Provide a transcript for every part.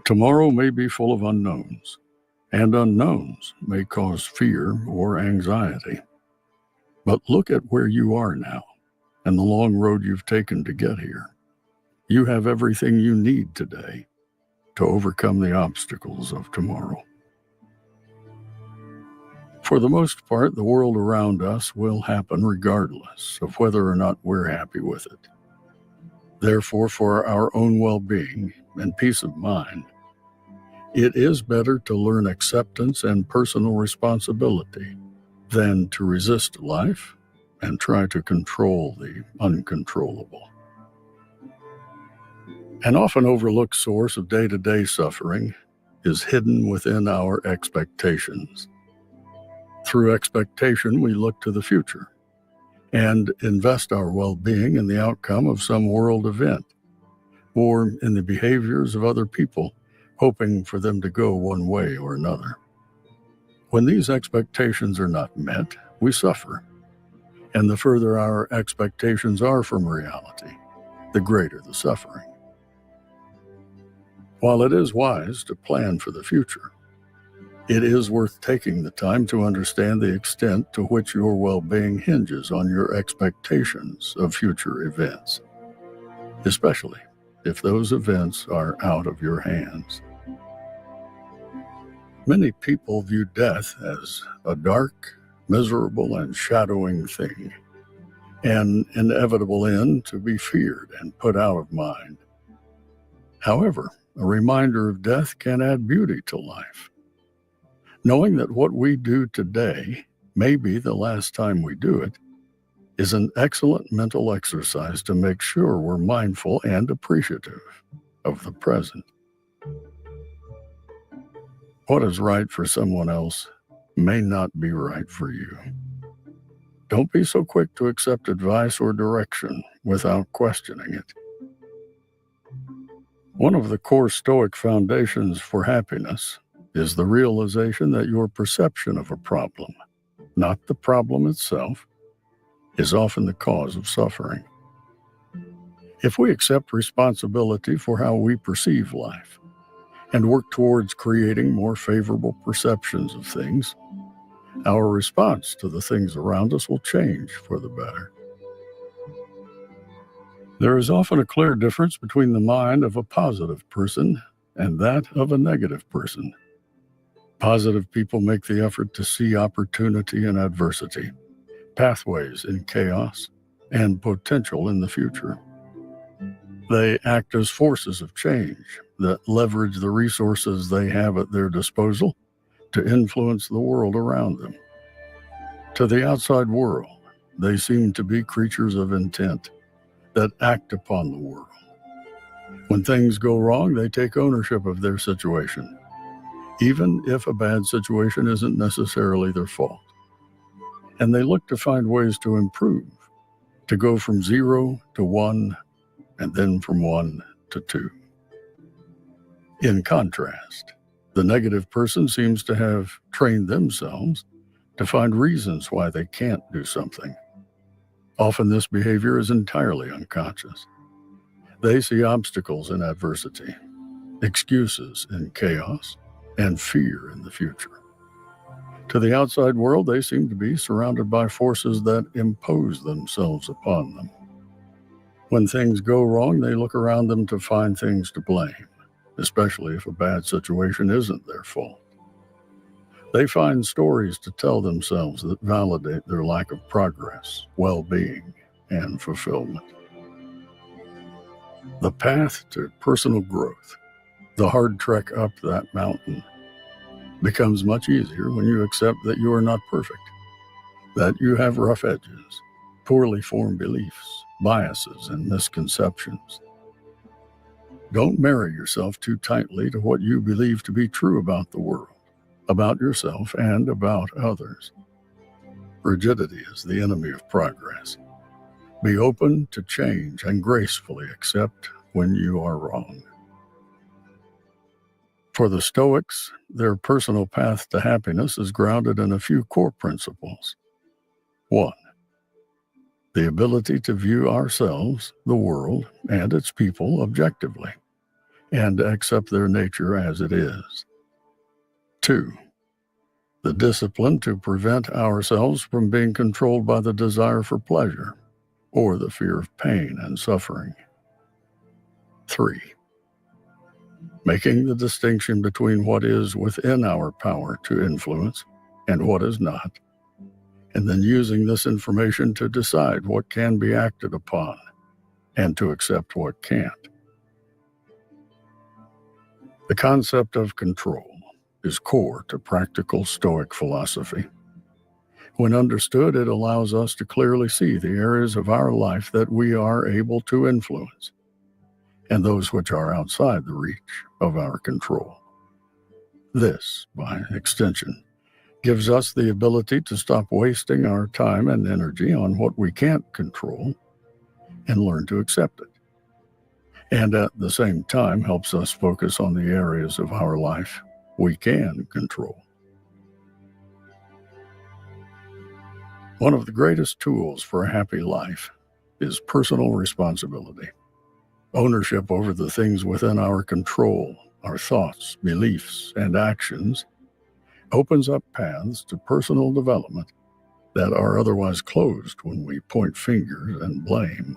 Tomorrow may be full of unknowns, and unknowns may cause fear or anxiety. But look at where you are now and the long road you've taken to get here. You have everything you need today to overcome the obstacles of tomorrow. For the most part, the world around us will happen regardless of whether or not we're happy with it. Therefore, for our own well-being and peace of mind, it is better to learn acceptance and personal responsibility than to resist life and try to control the uncontrollable. An often overlooked source of day-to-day suffering is hidden within our expectations. Through expectation, we look to the future and invest our well-being in the outcome of some world event or in the behaviors of other people, hoping for them to go one way or another. When these expectations are not met, we suffer. And the further our expectations are from reality, the greater the suffering. While it is wise to plan for the future, it is worth taking the time to understand the extent to which your well-being hinges on your expectations of future events, especially if those events are out of your hands. Many people view death as a dark, miserable, and shadowing thing, an inevitable end to be feared and put out of mind. However, a reminder of death can add beauty to life. Knowing that what we do today may be the last time we do it is an excellent mental exercise to make sure we're mindful and appreciative of the present. What is right for someone else may not be right for you. Don't be so quick to accept advice or direction without questioning it. One of the core Stoic foundations for happiness is the realization that your perception of a problem, not the problem itself, is often the cause of suffering. If we accept responsibility for how we perceive life and work towards creating more favorable perceptions of things, our response to the things around us will change for the better. There is often a clear difference between the mind of a positive person and that of a negative person. Positive people make the effort to see opportunity in adversity, pathways in chaos, and potential in the future. They act as forces of change that leverage the resources they have at their disposal to influence the world around them. To the outside world, they seem to be creatures of intent that act upon the world. When things go wrong, they take ownership of their situation, even if a bad situation isn't necessarily their fault. And they look to find ways to improve, to go from 0 to 1, and then from 1 to 2. In contrast, the negative person seems to have trained themselves to find reasons why they can't do something. Often this behavior is entirely unconscious. They see obstacles in adversity, excuses in chaos, and fear in the future. To the outside world, they seem to be surrounded by forces that impose themselves upon them. When things go wrong, they look around them to find things to blame, especially if a bad situation isn't their fault. They find stories to tell themselves that validate their lack of progress, well-being, and fulfillment. The path to personal growth, the hard trek up that mountain, becomes much easier when you accept that you are not perfect, that you have rough edges, poorly formed beliefs, biases, and misconceptions. Don't marry yourself too tightly to what you believe to be true about the world, about yourself, and about others. Rigidity is the enemy of progress. Be open to change and gracefully accept when you are wrong. For the Stoics, their personal path to happiness is grounded in a few core principles. 1. The ability to view ourselves, the world, and its people objectively, and accept their nature as it is. 2. The discipline to prevent ourselves from being controlled by the desire for pleasure or the fear of pain and suffering. 3. Making the distinction between what is within our power to influence and what is not, and then using this information to decide what can be acted upon and to accept what can't. The concept of control is core to practical Stoic philosophy. When understood, it allows us to clearly see the areas of our life that we are able to influence and those which are outside the reach of our control. This, by extension, gives us the ability to stop wasting our time and energy on what we can't control and learn to accept it. And at the same time helps us focus on the areas of our life we can control. One of the greatest tools for a happy life is personal responsibility. Ownership over the things within our control, our thoughts, beliefs, and actions, opens up paths to personal development that are otherwise closed when we point fingers and blame.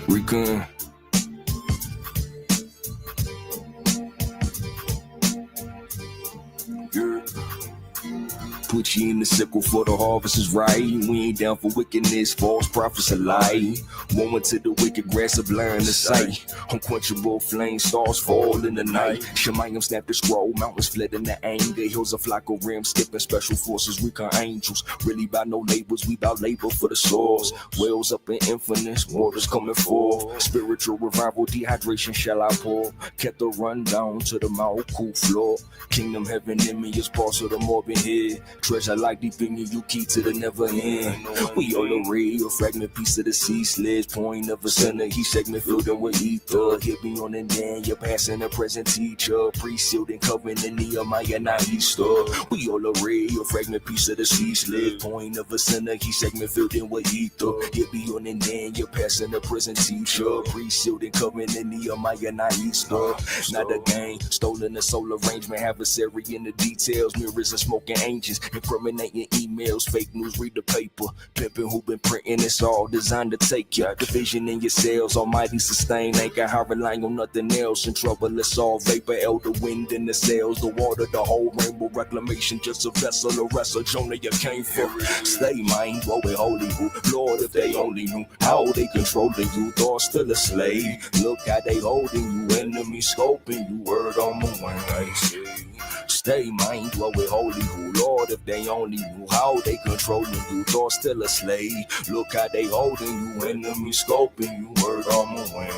Recon. Put you in the sickle for the harvest is right. We ain't down for wickedness, false prophets a lie. Woman to the wicked grass of blind the sight. Unquenchable flame stars fall in the night. Shemayim snapped the scroll, mountains fled in the anger. Hills a flock of rams skipping special forces, recon angels. Really by no labels, we bout labor for the source. Wells up in infinite, waters coming forth. Spiritual revival, dehydration shall I pour. Kept the run down to the mouth, cool floor. Kingdom heaven in me is parts of the morbid head. Treasure like deep in you, key to the never end. We all a ray, a fragment piece of the sea sledge. Point of a center, he segment filled in with ether. Hit me on and then you're passing a present teacher. Pre-sealed and covenant in Nehemiah, not Easter. We all a ray, a fragment piece of the sea sledge. Point of a center, he segment filled in with ether. Hit me on and then you're passing a present teacher. Pre-sealed and covenant in Nehemiah, not Easter. Not a game, stolen the soul arrangement. Adversary in the details, mirrors and smoking angels. Incriminating emails, fake news, read the paper. Pimping who been printing, it's all designed to take ya. Division in your cells, almighty sustain. Ain't got how relying on nothing else. In trouble, it's all vapor, elder wind in the sails. The water, the whole rainbow, reclamation, just a vessel, a wrestle. Jonah, you came from. Stay mind, grow it holy. Lord, if they only knew how they controlling you, thought still a slave. Look how they holding you, enemy scoping you, word on my way. Stay mind, dwell with holy who, Lord, if they only knew how they controlling you, thought still a slave. Look how they holding you, enemy scoping you, word on my way.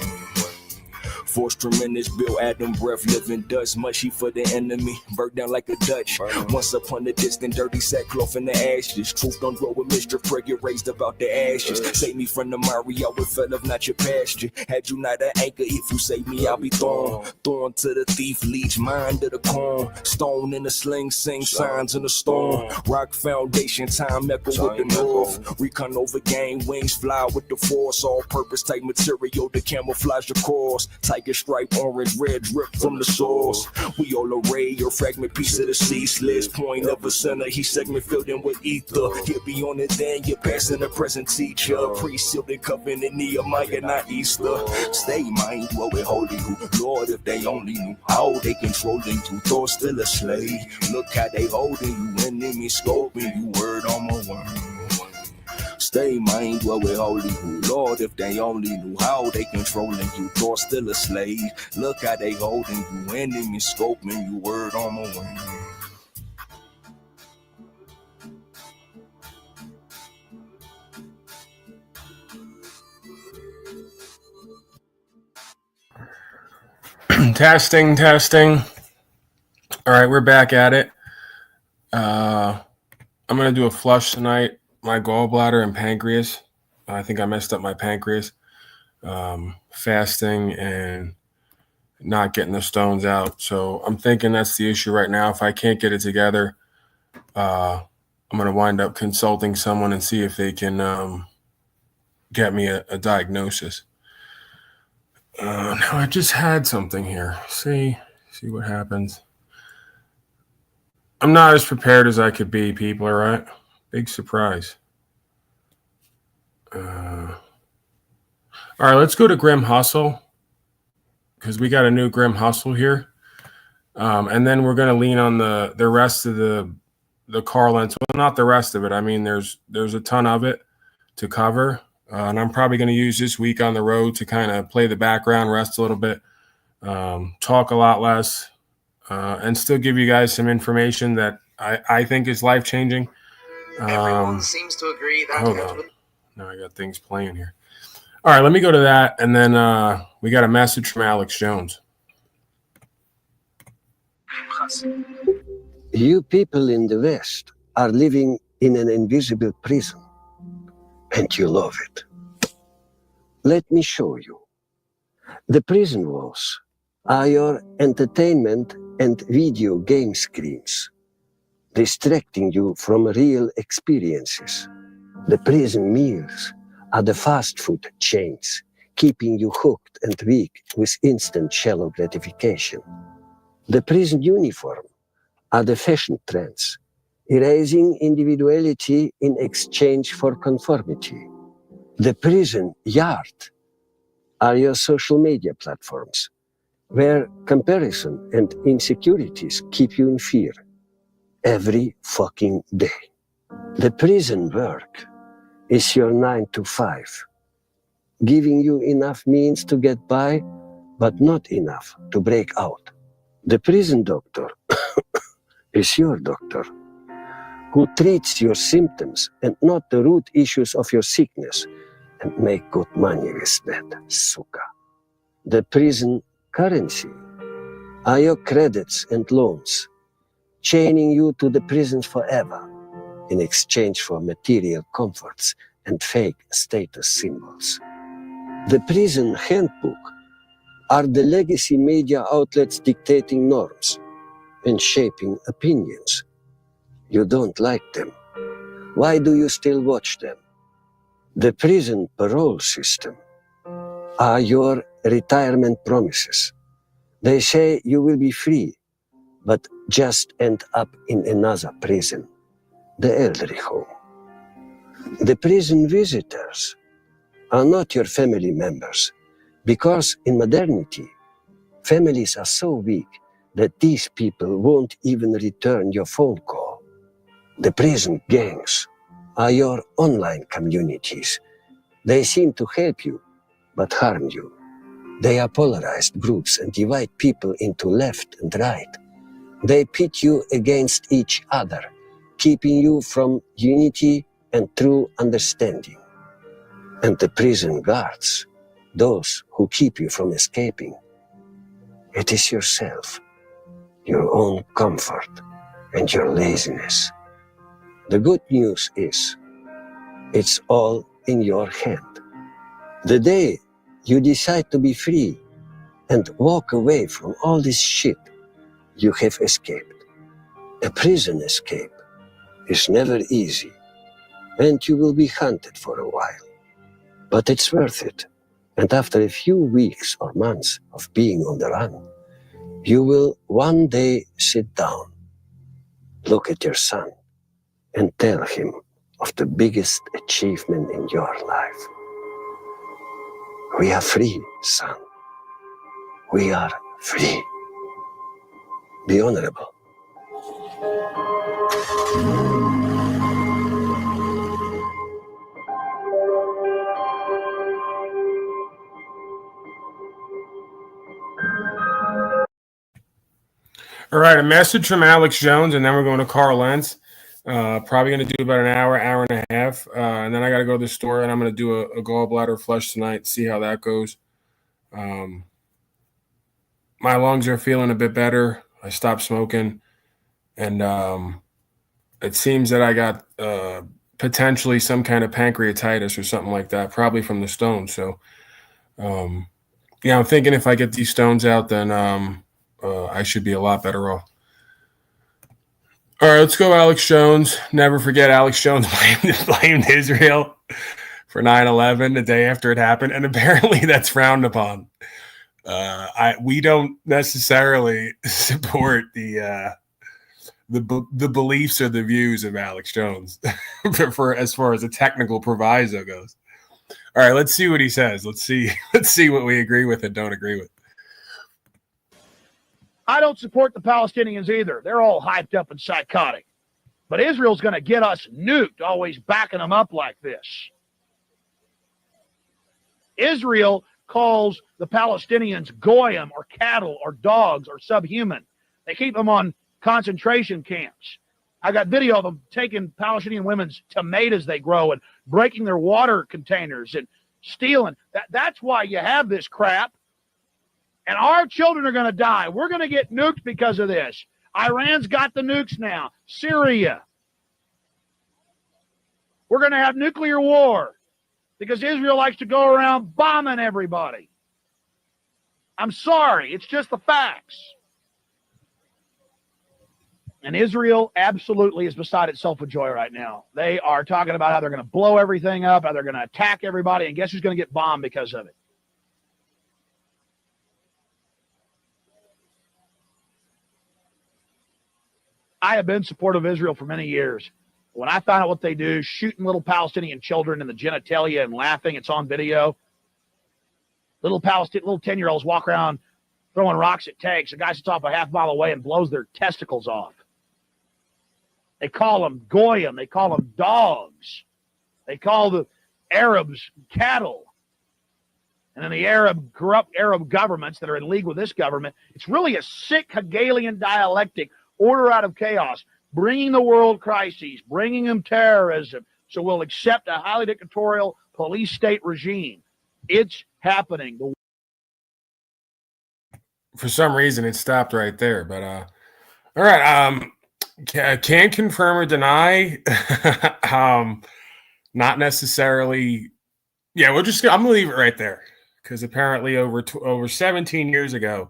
Force tremendous, Bill Adam breath, living dust, mushy for the enemy, burnt down like a Dutch. Once upon a distant, dirty sackcloth in the ashes. Truth don't grow with mischief, prayer get raised about the ashes. Save me from the mire, I would fell of not your pasture. Had you not an anchor, if you save me, I'll be thorn. Thorn to the thief, leech, mind to the corn. Stone in the sling, sing signs in the storm. Rock foundation, time echo with the north. Recon over game, wings fly with the force. All purpose type material to camouflage the course. Tiger stripe, orange, red drip from the source. We all array, your fragment piece of the sea sledge. Point of a center, he segment filled in with ether. He'll be on it then, you're passing the present teacher. Pre-sealed and covenant, Nehemiah, not Easter. Stay mind, dwell with holy who, Lord, if they only knew how they controlling you, thought still a slave. Look how they holding you, enemy scoping you, word on my word. Stay mind, dwell with holy who, Lord, if they only knew how they controlling you, thought still a slave. Look how they holding you, enemy scoping you, word on my way. Testing, testing. All right, we're back at it. I'm going to do a flush tonight. My gallbladder and pancreas. I think I messed up my pancreas. Fasting and not getting the stones out. So I'm thinking that's the issue right now. If I can't get it together, I'm going to wind up consulting someone and see if they can get me a diagnosis. Now I just had something here. See what happens. I'm not as prepared as I could be, people, all right? Big surprise. All right, let's go to Grim Hustle because we got a new Grim Hustle here. And then we're going to lean on the rest of the car length. Well, not the rest of it. I mean, there's a ton of it to cover. And I'm probably going to use this week on the road to kind of play the background, rest a little bit, talk a lot less, and still give you guys some information that I think is life-changing. Everyone seems to agree that. Hold on. Now I got things playing here. All right, let me go to that, and then we got a message from Alex Jones. You people in the West are living in an invisible prison, and you love it. Let me show you. The prison walls are your entertainment and video game screens, distracting you from real experiences. The prison meals are the fast food chains, keeping you hooked and weak with instant shallow gratification. The prison uniform are the fashion trends, erasing individuality in exchange for conformity. The prison yard are your social media platforms, where comparison and insecurities keep you in fear every fucking day. The prison work is your 9 to 5, giving you enough means to get by, but not enough to break out. The prison doctor is your doctor, who treats your symptoms and not the root issues of your sickness, and make good money with that, suka. The prison currency are your credits and loans, chaining you to the prisons forever in exchange for material comforts and fake status symbols. The prison handbook are the legacy media outlets dictating norms and shaping opinions. You don't like them. Why do you still watch them? The prison parole system are your retirement promises. They say you will be free, but just end up in another prison, the elderly home. The prison visitors are not your family members, because in modernity, families are so weak that these people won't even return your phone call. The prison gangs are your online communities. They seem to help you, but harm you. They are polarized groups and divide people into left and right. They pit you against each other, keeping you from unity and true understanding. And the prison guards, those who keep you from escaping, it is yourself, your own comfort, and your laziness. The good news is, it's all in your hand. The day you decide to be free and walk away from all this shit, you have escaped. A prison escape is never easy, and you will be hunted for a while. But it's worth it. And after a few weeks or months of being on the run, you will one day sit down, look at your son, and tell him of the biggest achievement in your life. We are free, son. We are free. Be honorable. All right, a message from Alex Jones, and then we're going to Carl Lentz. Probably going to do about an hour and a half. And then I got to go to the store, and I'm going to do a gallbladder flush tonight, see how that goes. my lungs are feeling a bit better. I stopped smoking, and it seems that I got potentially some kind of pancreatitis or something like that, probably from the stones. So, yeah, I'm thinking if I get these stones out, then I should be a lot better off. All right, let's go Alex Jones. Never forget Alex Jones blamed Israel for 9/11 the day after it happened, and apparently that's frowned upon. We don't necessarily support the beliefs or the views of Alex Jones for as far as a technical proviso goes. All right, let's see what he says. Let's see what we agree with and don't agree with. I don't support the Palestinians either. They're all hyped up and psychotic. But Israel's going to get us nuked, always backing them up like this. Israel calls the Palestinians goyim or cattle or dogs or subhuman. They keep them on concentration camps. I got video of them taking Palestinian women's tomatoes they grow and breaking their water containers and stealing. That's why you have this crap. And our children are going to die. We're going to get nuked because of this. Iran's got the nukes now. Syria. We're going to have nuclear war because Israel likes to go around bombing everybody. I'm sorry. It's just the facts. And Israel absolutely is beside itself with joy right now. They are talking about how they're going to blow everything up, how they're going to attack everybody, and guess who's going to get bombed because of it? I have been supportive of Israel for many years. When I found out what they do, shooting little Palestinian children in the genitalia and laughing, it's on video. Little 10-year-olds walk around throwing rocks at tanks. A guy sits off a half mile away and blows their testicles off. They call them goyim. They call them dogs. They call the Arabs cattle. And then the corrupt Arab governments that are in league with this government, it's really a sick Hegelian dialectic, order out of chaos, bringing the world crises, bringing them terrorism, so we'll accept a highly dictatorial police state regime. It's happening. For some reason, it stopped right there. But all right, can't confirm or deny. Not necessarily. Yeah, I'm gonna leave it right there because apparently over 17 years ago,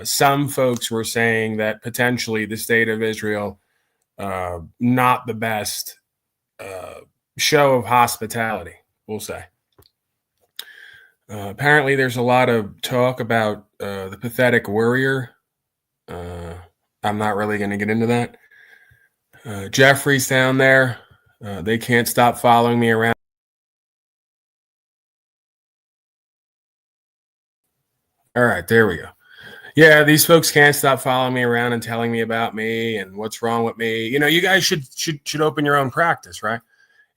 some folks were saying that potentially the state of Israel, not the best show of hospitality, we'll say. Apparently, there's a lot of talk about the pathetic warrior. I'm not really going to get into that. Jeffrey's down there. They can't stop following me around. All right, there we go. Yeah, these folks can't stop following me around and telling me about me and what's wrong with me. You know, you guys should open your own practice, right?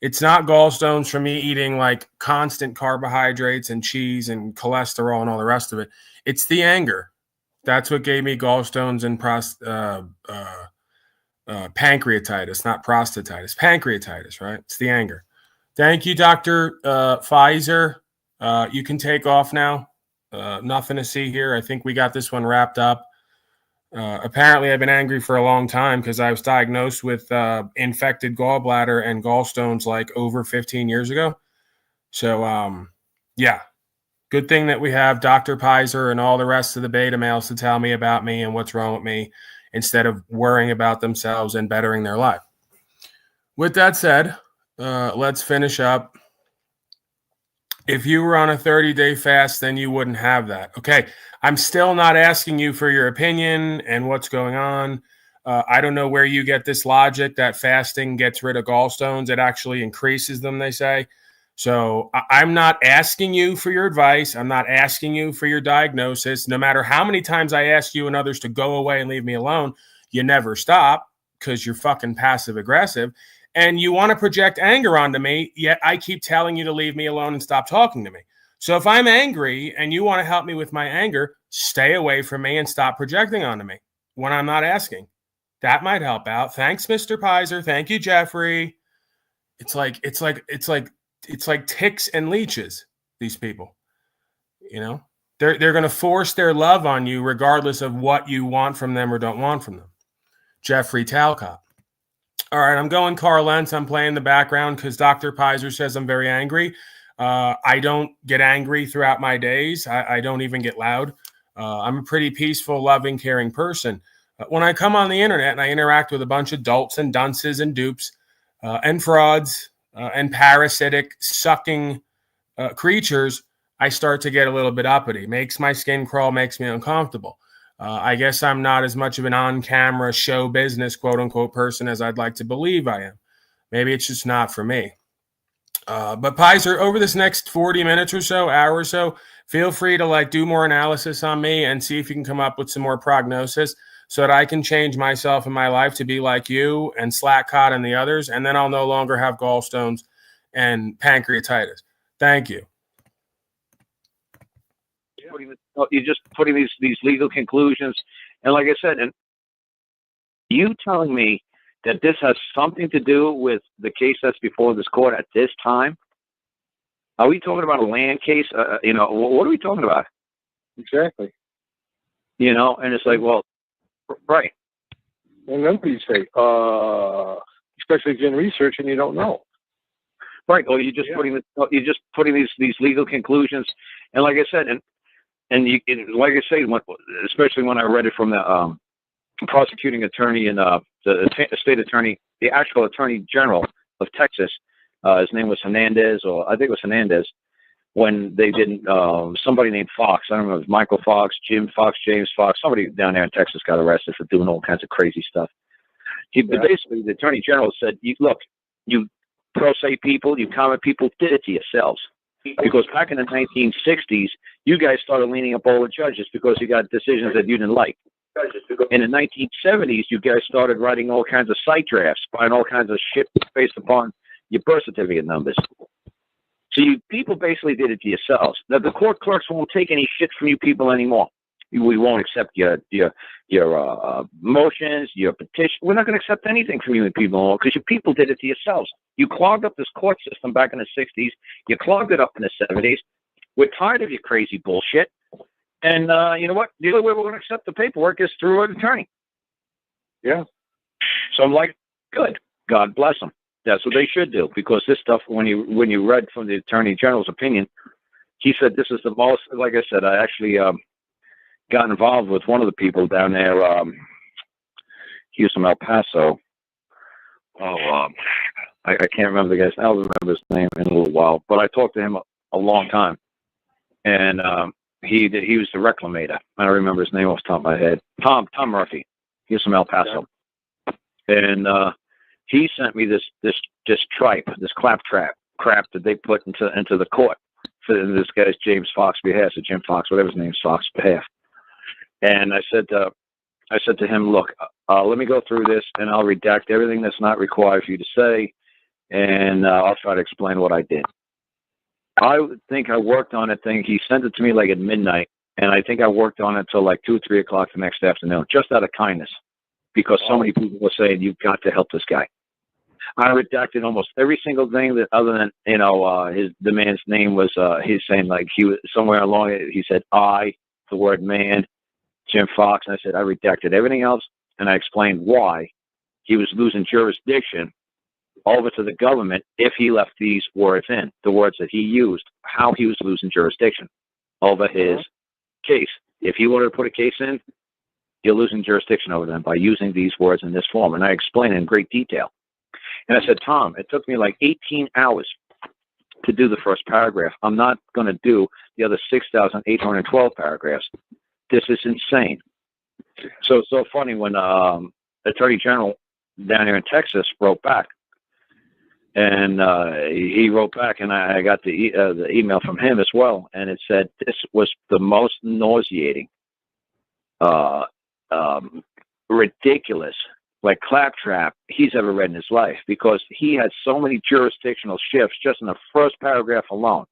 It's not gallstones from me eating like constant carbohydrates and cheese and cholesterol and all the rest of it. It's the anger. That's what gave me gallstones and pancreatitis, not prostatitis. Pancreatitis, right? It's the anger. Thank you, Dr. Pfizer. You can take off now. Nothing to see here. I think we got this one wrapped up. Apparently, I've been angry for a long time because I was diagnosed with infected gallbladder and gallstones like over 15 years ago. So, yeah, good thing that we have Dr. Pfizer and all the rest of the beta males to tell me about me and what's wrong with me instead of worrying about themselves and bettering their life. With that said, let's finish up. If you were on a 30-day fast, then you wouldn't have that. Okay, I'm still not asking you for your opinion and what's going on. I don't know where you get this logic that fasting gets rid of gallstones. It actually increases them, they say. So I'm not asking you for your advice. I'm not asking you for your diagnosis. No matter how many times I ask you and others to go away and leave me alone, you never stop because you're fucking passive aggressive. And you want to project anger onto me, yet I keep telling you to leave me alone and stop talking to me. So if I'm angry and you want to help me with my anger, stay away from me and stop projecting onto me when I'm not asking. That might help out. Thanks, Mr. Pfizer. Thank you, Jeffrey. It's like ticks and leeches, these people, you know? They're going to force their love on you regardless of what you want from them or don't want from them. Jeffrey Talcott. All right, I'm going Carl Lentz. I'm playing the background because Dr. Pizer says I'm very angry. I don't get angry throughout my days. I don't even get loud. I'm a pretty peaceful, loving, caring person. When I come on the internet and I interact with a bunch of dolts and dunces and dupes and frauds and parasitic, sucking creatures, I start to get a little bit uppity. Makes my skin crawl, makes me uncomfortable. I guess I'm not as much of an on-camera show business, quote-unquote, person as I'd like to believe I am. Maybe it's just not for me. But Pizer, over this next 40 minutes or so, hour or so, feel free to do more analysis on me and see if you can come up with some more prognosis so that I can change myself in my life to be like you and Slackcott and the others, and then I'll no longer have gallstones and pancreatitis. Thank you. You're just putting these legal conclusions, and like I said, and you telling me that this has something to do with the case that's before this court at this time? Are we talking about a land case? What are we talking about? Exactly. And it's like, well, right. And remember, you say, especially if you're in research and you don't know. Right. Or you're just putting these legal conclusions, and like I said, and like I say, especially when I read it from the prosecuting attorney and the state attorney, the actual attorney general of Texas, his name was Hernandez, or I think it was Hernandez, when they didn't, somebody named Fox, I don't know, it was Michael Fox, Jim Fox, James Fox, somebody down there in Texas got arrested for doing all kinds of crazy stuff. Basically, the attorney general said, look, you pro se people, you common people did it to yourselves. Because back in the 1960s, you guys started leaning up all the judges because you got decisions that you didn't like. In the 1970s, you guys started writing all kinds of site drafts, buying all kinds of shit based upon your birth certificate numbers. So you people basically did it to yourselves. Now, the court clerks won't take any shit from you people anymore. We won't accept your motions, your petition. We're not going to accept anything from you people anymore because you people did it to yourselves. You clogged up this court system back in the 60s. You clogged it up in the 70s. We're tired of your crazy bullshit. And you know what? The only way we're going to accept the paperwork is through an attorney. Yeah. So I'm like, good. God bless them. That's what they should do, because this stuff, when you read from the attorney general's opinion, he said this is the most. Like I said, I actually got involved with one of the people down there. He was from El Paso. I can't remember the guy's. I'll remember his name in a little while. But I talked to him a long time, and he was the reclamator. I don't remember his name off the top of my head. Tom Murphy. He was from El Paso, and he sent me this tripe, this claptrap crap that they put into the court for this guy's James Fox behalf, or Jim Fox, whatever his name is, Fox behalf. And I said to him, look, let me go through this, and I'll redact everything that's not required for you to say, and I'll try to explain what I did. I think I worked on it. He sent it to me at midnight, and I think I worked on it till 2 or 3 o'clock the next afternoon, just out of kindness, because so many people were saying, you've got to help this guy. I redacted almost every single thing that, other than, the man's name was, he's saying he was somewhere along it. He said, the word man, Jim Fox. And I said, I redacted everything else. And I explained why he was losing jurisdiction over to the government if he left these words in, the words that he used, how he was losing jurisdiction over his case. If he wanted to put a case in, you're losing jurisdiction over them by using these words in this form. And I explained it in great detail. And I said, Tom, it took me 18 hours to do the first paragraph. I'm not going to do the other 6,812 paragraphs. This is insane. So it's so funny when Attorney General down here in Texas wrote back. And he wrote back, and I got the email from him as well. And it said this was the most nauseating, ridiculous, claptrap he's ever read in his life, because he had so many jurisdictional shifts just in the first paragraph alone.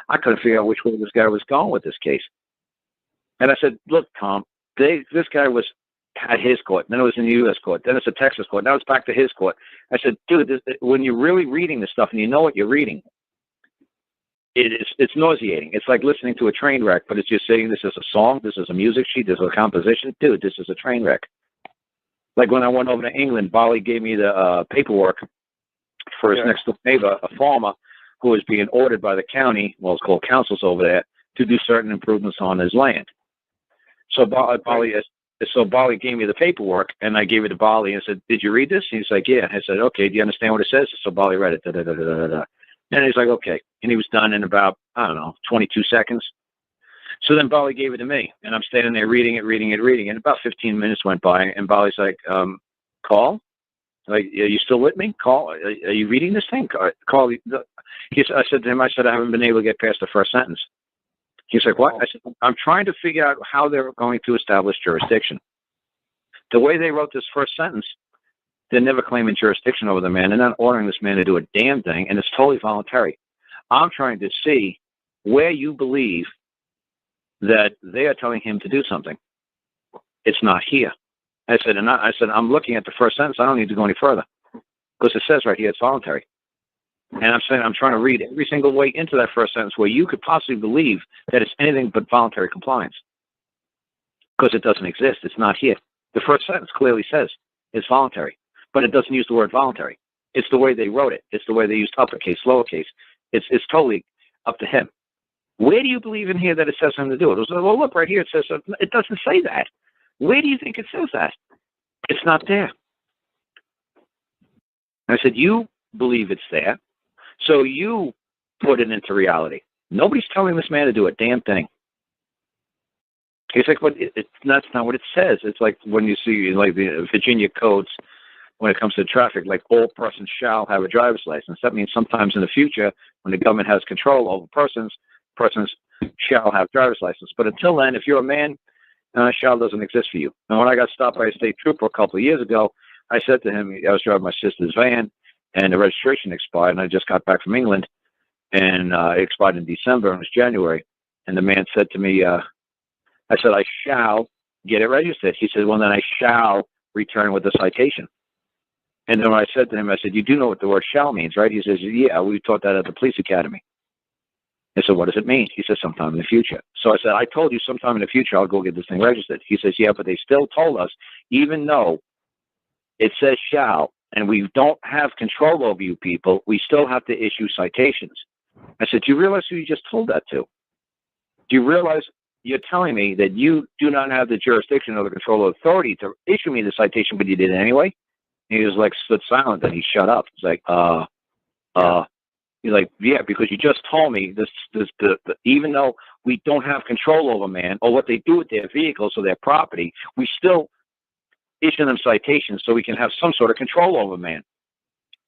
I couldn't figure out which way this guy was going with this case. And I said, look, Tom, this guy was at his court, then it was in the U.S. court, then it's a Texas court, now it's back to his court. I said, dude, when you're really reading this stuff and you know what you're reading, it's nauseating. It's like listening to a train wreck, but it's just saying this is a song, this is a music sheet, this is a composition. Dude, this is a train wreck. Like when I went over to England, Bali gave me the paperwork for his next door neighbor, a farmer who was being ordered by the county, well, it's called councils over there, to do certain improvements on his land. So Bali gave me the paperwork, and I gave it to Bali and said, "Did you read this?" And he's like, "Yeah." I said, "Okay, do you understand what it says?" So Bali read it. And he's like, "Okay." And he was done in about, 22 seconds. So then Bali gave it to me, and I'm standing there reading it. And about 15 minutes went by, and Bali's like, "Call? Like, are you still with me? Call? Are you reading this thing? Call." I said to him, I haven't been able to get past the first sentence. He's like, "What?" I said, "I'm trying to figure out how they're going to establish jurisdiction. The way they wrote this first sentence, they're never claiming jurisdiction over the man. They're not ordering this man to do a damn thing, and it's totally voluntary. I'm trying to see where you believe that they are telling him to do something. It's not here." I said, "I'm looking at the first sentence. I don't need to go any further because it says right here it's voluntary." And I'm saying I'm trying to read every single way into that first sentence where you could possibly believe that it's anything but voluntary compliance because it doesn't exist. It's not here. The first sentence clearly says it's voluntary, but it doesn't use the word voluntary. It's the way they wrote it. It's the way they used uppercase, lowercase. It's totally up to him. Where do you believe in here that it says him to do it? It was, well, look, right here it says, it doesn't say that. Where do you think it says that? It's not there. I said, you believe it's there, so you put it into reality. Nobody's telling this man to do a damn thing. He's like, but that's not what it says. It's like when you see like the Virginia codes when it comes to traffic, like all persons shall have a driver's license. That means sometimes in the future, when the government has control over persons shall have driver's license. But until then, if you're a man, shall doesn't exist for you. And when I got stopped by a state trooper a couple of years ago, I said to him, I was driving my sister's van, and the registration expired, and I just got back from England, and it expired in December, and it was January. And the man said to me, I said, I shall get it registered. He said, well, then I shall return with the citation. And then when I said to him, I said, you do know what the word shall means, right? He says, yeah, we taught that at the police academy. I said, what does it mean? He said, sometime in the future. So I said, I told you sometime in the future I'll go get this thing registered. He says, yeah, but they still told us, even though it says shall, and we don't have control over you people, we still have to issue citations. I said, do you realize who you just told that to? Do you realize you're telling me that you do not have the jurisdiction or the control or authority to issue me the citation, but you did it anyway? And he was like, stood silent, and he shut up. He's like, he's like, yeah, because you just told me this, even though we don't have control over man or what they do with their vehicles or their property, we still issue them citations so we can have some sort of control over man,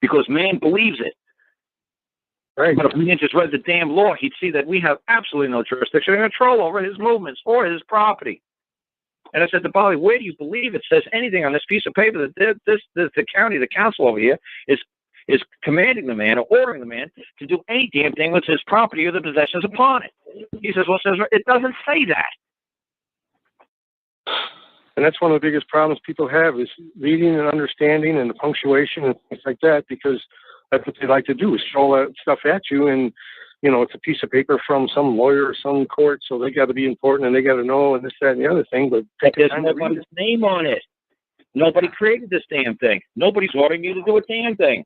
because man believes it. Right. But if man just read the damn law, he'd see that we have absolutely no jurisdiction or control over his movements or his property. And I said to Bali, where do you believe it says anything on this piece of paper that the county, the council over here is commanding the man or ordering the man to do any damn thing with his property or the possessions upon it? He says, well, it doesn't say that. And that's one of the biggest problems people have is reading and understanding and the punctuation and things like that, because that's what they like to do is throw all that stuff at you. And, you know, it's a piece of paper from some lawyer or some court, so they got to be important and they got to know and this, that, and the other thing. But there's nobody's name on it. Nobody created this damn thing. Nobody's ordering you to do a damn thing.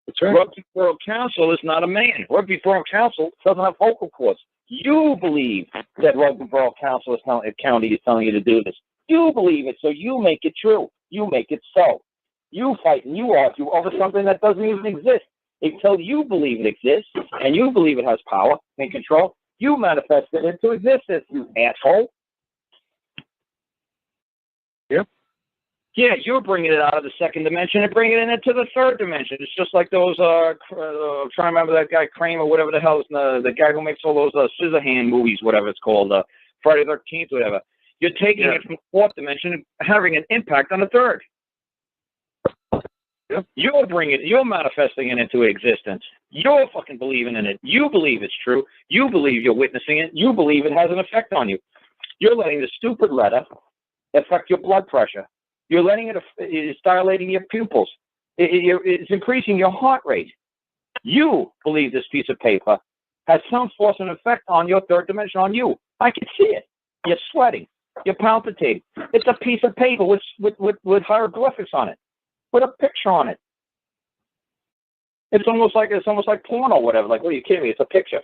That's right. Rugby Borough Council is not a man. Rugby Borough Council doesn't have vocal cords. You believe that Rugby Borough Council county is telling you to do this. You believe it, so you make it true. You make it so. You fight and you argue over something that doesn't even exist. Until you believe it exists and you believe it has power and control, you manifest it into existence, you asshole. Yep. Yeah, you're bringing it out of the second dimension and bringing it into the third dimension. It's just like those, I'm trying to remember that guy, Kramer, whatever the hell is the guy who makes all those Scissorhand movies, whatever it's called, Friday the 13th, whatever. You're taking it from the fourth dimension and having an impact on the third. Yep. You're manifesting it into existence. You're fucking believing in it. You believe it's true. You believe you're witnessing it. You believe it has an effect on you. You're letting the stupid letter affect your blood pressure. You're letting it's dilating your pupils. It's increasing your heart rate. You believe this piece of paper has some force and effect on your third dimension, on you. I can see it. You're sweating. You're palpitating. It's a piece of paper with hieroglyphics on it, with a picture on it. It's almost like porn or whatever. Like, what are you kidding me? It's a picture.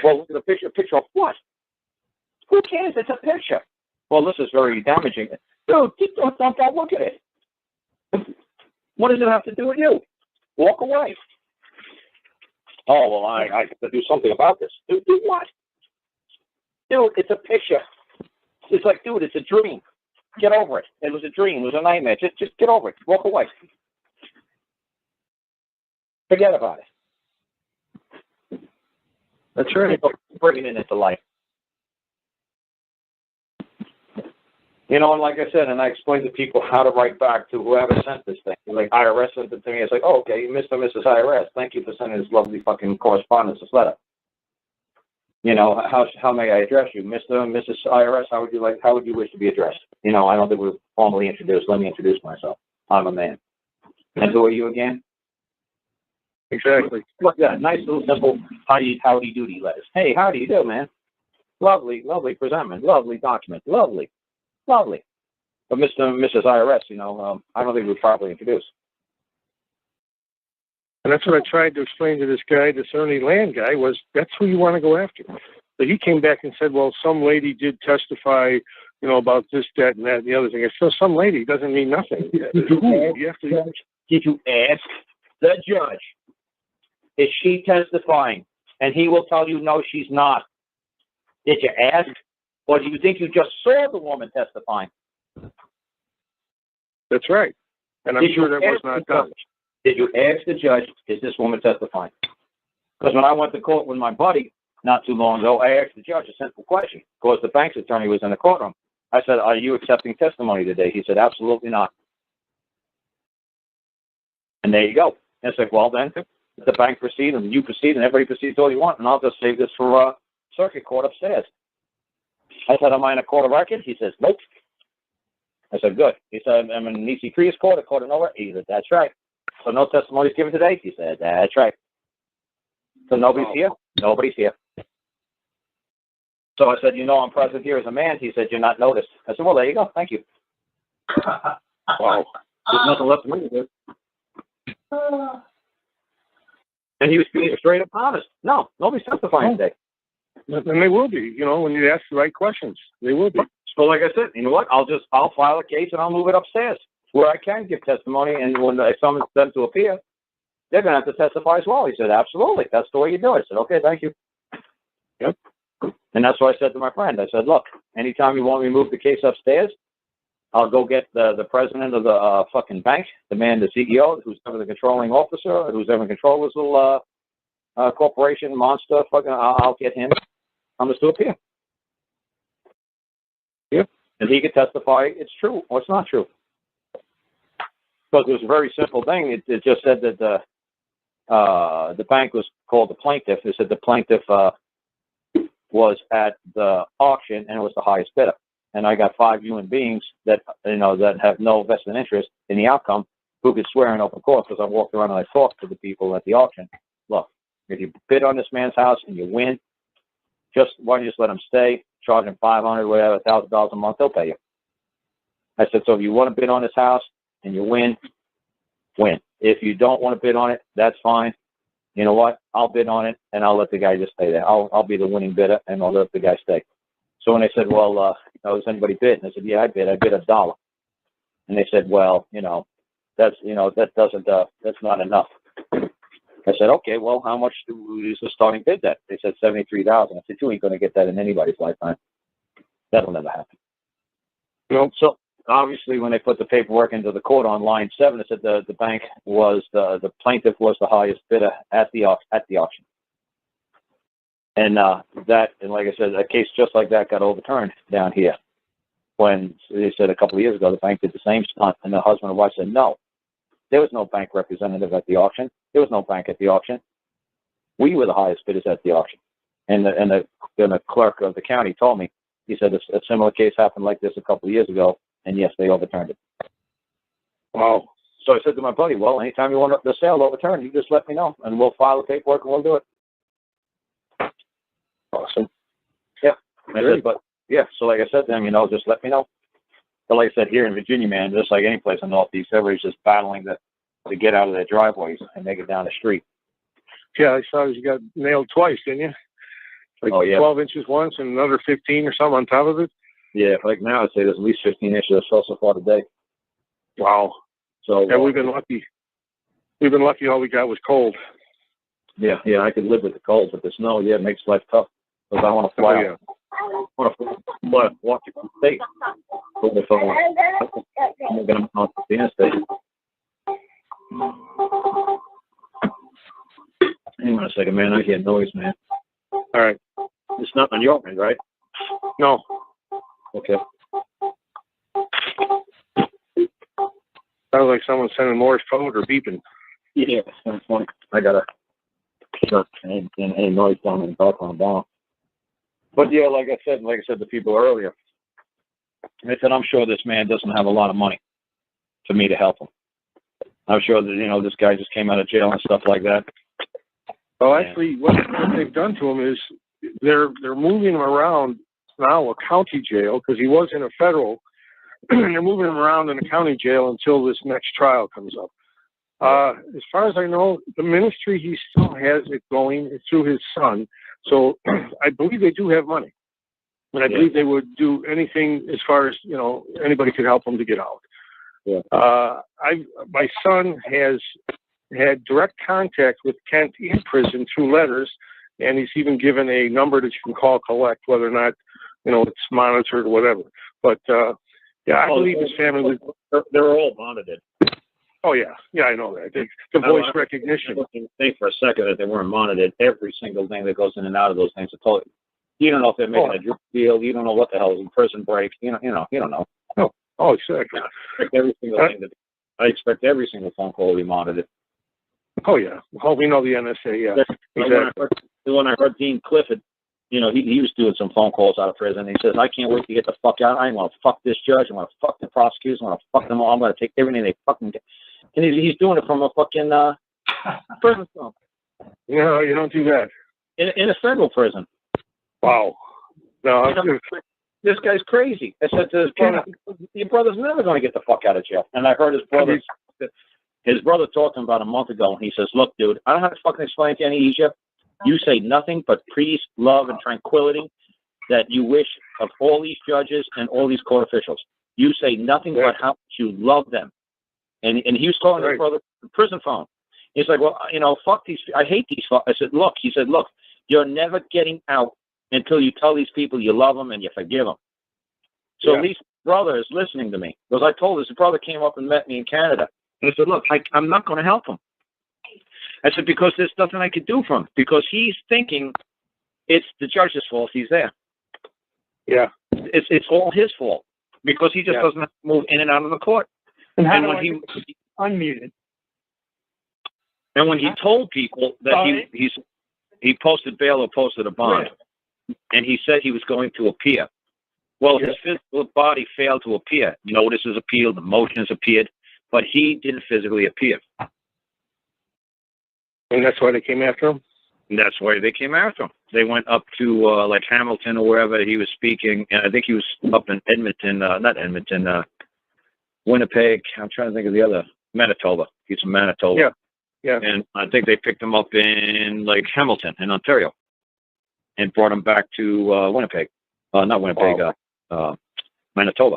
Well, look at the picture. A picture of what? Who cares? It's a picture. Well, this is very damaging. Dude, just don't look at it. What does it have to do with you? Walk away. Oh, well, I have to do something about this. Do what? Dude, it's a picture. It's like, dude, it's a dream. Get over it. It was a dream. It was a nightmare. Just get over it. Walk away. Forget about it. That's right. Bringing it into life. You know, and like I said, and I explained to people how to write back to whoever sent this thing. Like, IRS sent it to me. It's like, oh, okay, Mr. and Mrs. IRS, thank you for sending this lovely fucking correspondence, this letter. You know, how may I address you? Mr. and Mrs. IRS, how would you wish to be addressed? You know, I don't think we're formally introduced. Let me introduce myself. I'm a man. And who are you again? Exactly. Look at that. Nice little simple howdy doody letters. Hey, how do you do, man? Lovely presentment. Lovely document. Lovely. But Mr. and Mrs. IRS, you know, I don't think we're properly introduced. And that's what I tried to explain to this guy, this Ernie Land guy, was that's who you want to go after. But he came back and said, well, some lady did testify, you know, about this, that, and that, and the other thing. So some lady doesn't mean nothing. Did you ask the judge, is she testifying? And he will tell you, no, she's not. Did you ask? Or do you think you just saw the woman testifying? That's right. And I'm sure that was not done. Did you ask the judge, is this woman testifying? Because when I went to court with my buddy not too long ago, I asked the judge a simple question. Because the bank's attorney was in the courtroom. I said, are you accepting testimony today? He said, absolutely not. And there you go. And I said, well, then, the bank proceed and you proceed and everybody proceeds all you want, and I'll just save this for circuit court upstairs. I said, am I in a court of record? He says, nope. I said, good. He said, I'm in Nisi Prius court, a court of nowhere. He said, that's right. So no testimony is given today? He said, that's right. So nobody's here? Nobody's here. So I said, you know I'm present here as a man. He said, you're not noticed. I said, well, there you go. Thank you. Wow. There's nothing left for me to do. And he was being straight up honest. No, nobody's testifying today. And they will be, you know, when you ask the right questions. They will be. So like I said, you know what? I'll file a case and I'll move it upstairs where I can give testimony. And when I summon them to appear, they're going to have to testify as well. He said, absolutely. That's the way you do it. I said, okay, thank you. Yep. And that's what I said to my friend. I said, look, anytime you want me to move the case upstairs, I'll go get the president of the fucking bank, the man, the CEO, who's ever the controlling officer, who's ever in control of this little corporation, monster, fucking, I'll get him. I'm just to appear. Yep. And he could testify it's true or it's not true. Because it was a very simple thing. It just said that the bank was called the plaintiff. It said the plaintiff was at the auction and it was the highest bidder. And I got 5 human beings that, you know, that have no vested interest in the outcome who could swear in open court, because I walked around and I talked to the people at the auction. Look, if you bid on this man's house and you win, why don't you just let him stay, charge him $500, whatever, $1,000 a month, they'll pay you. I said, so if you want to bid on this house and you win, win. If you don't want to bid on it, that's fine. You know what? I'll bid on it and I'll let the guy just stay there. I'll be the winning bidder and I'll let the guy stay. So when they said, well, does anybody bid? And I said, yeah, I bid $1. And they said, well, that's not enough. I said, okay, well, how much is the starting bid then? They said $73,000. I said, you ain't going to get that in anybody's lifetime. That'll never happen. Nope. So obviously when they put the paperwork into the court on line 7, it said the bank was, the plaintiff was the highest bidder at the auction. And and like I said, a case just like that got overturned down here. When they said a couple of years ago, the bank did the same stunt, and the husband and wife said, no, there was no bank representative at the auction. There was no bank at the auction. We were the highest bidders at the auction. And the clerk of the county told me, he said a similar case happened like this a couple of years ago, and yes, they overturned it. Wow. So I said to my buddy, well, anytime you want the sale overturned, you just let me know, and we'll file the paperwork and we'll do it. Awesome. Yeah. I said, but yeah, so like I said to him, just let me know. But like I said, here in Virginia, man, just like any place in the Northeast, everybody's just battling to get out of their driveways and make it down the street. Yeah, I saw you got nailed twice, didn't you? Like 12 inches once and another 15 or something on top of it? Yeah, like now I'd say there's at least 15 inches that fell so far today. Wow. So yeah, we've been lucky. We've been lucky all we got was cold. Yeah, I could live with the cold, but the snow, it makes life tough. Because I want to fly out. I want to fly Washington State. I'm going to on the interstate. Hang on a second, man. I hear noise, man. All right. It's not on your end, right? No. Okay. Sounds like someone sending Morse code or beeping. Yeah, that's funny. I got to shut any noise down in the background down. But yeah, like I said to people earlier, I said, I'm sure this man doesn't have a lot of money for me to help him. I'm sure that, this guy just came out of jail and stuff like that. Well, actually, what they've done to him is they're moving him around now a county jail because he was in a federal. They're moving him around in a county jail until this next trial comes up. As far as I know, the ministry, he still has it going through his son. So I believe they do have money. And I believe they would do anything as far as, anybody could help him to get out. Yeah. My son has had direct contact with Kent in prison through letters, and he's even given a number that you can call collect, whether or not, it's monitored or whatever. But, I believe his family was... They're all monitored. Oh, yeah. Yeah, I know that. The voice recognition. I think for a second that they weren't monitored. Every single thing that goes in and out of those things are totally... You don't know if they're making a drug deal. You don't know what the hell is in prison break. You don't know. Oh, exactly. I expect every single phone call to be monitored. Oh, yeah. Oh, we know the NSA, yeah. Exactly. When I heard Dean Clifford, he was doing some phone calls out of prison. He says, I can't wait to get the fuck out. I want to fuck this judge. I want to fuck the prosecutors. I want to fuck them all. I'm going to take everything they fucking get. And he's doing it from a fucking prison phone. No, you don't do that. In a federal prison. Wow. No, this guy's crazy. I said to his brother, your brother's never going to get the fuck out of jail. And I heard his brother talking about a month ago, and he says, look, dude, I don't have to fucking explain to you any easier. You say nothing but peace, love, and tranquility that you wish of all these judges and all these court officials. You say nothing but how much you love them. And he was calling his brother the prison phone. He's like, well, fuck these. I hate these. I said, look, you're never getting out until you tell these people you love them and you forgive them. So at least brother is listening to me. Because I told his brother came up and met me in Canada. And I said, look, I'm not going to help him. I said, because there's nothing I could do for him. Because he's thinking it's the judge's fault he's there. Yeah. It's all his fault. Because he just doesn't have to move in and out of the court. And when he unmuted. And when he told people that he posted bail or posted a bond, and he said he was going to appear. Well, his physical body failed to appear. Notices appealed, the motions appeared, but he didn't physically appear. And that's why they came after him? And that's why they came after him. They went up to like Hamilton or wherever he was speaking, and I think he was up in Edmonton, not Edmonton, Winnipeg. I'm trying to think of the other, Manitoba. He's from Manitoba. Yeah. And I think they picked him up in like Hamilton in Ontario and brought him back to Winnipeg. Not Winnipeg, Manitoba.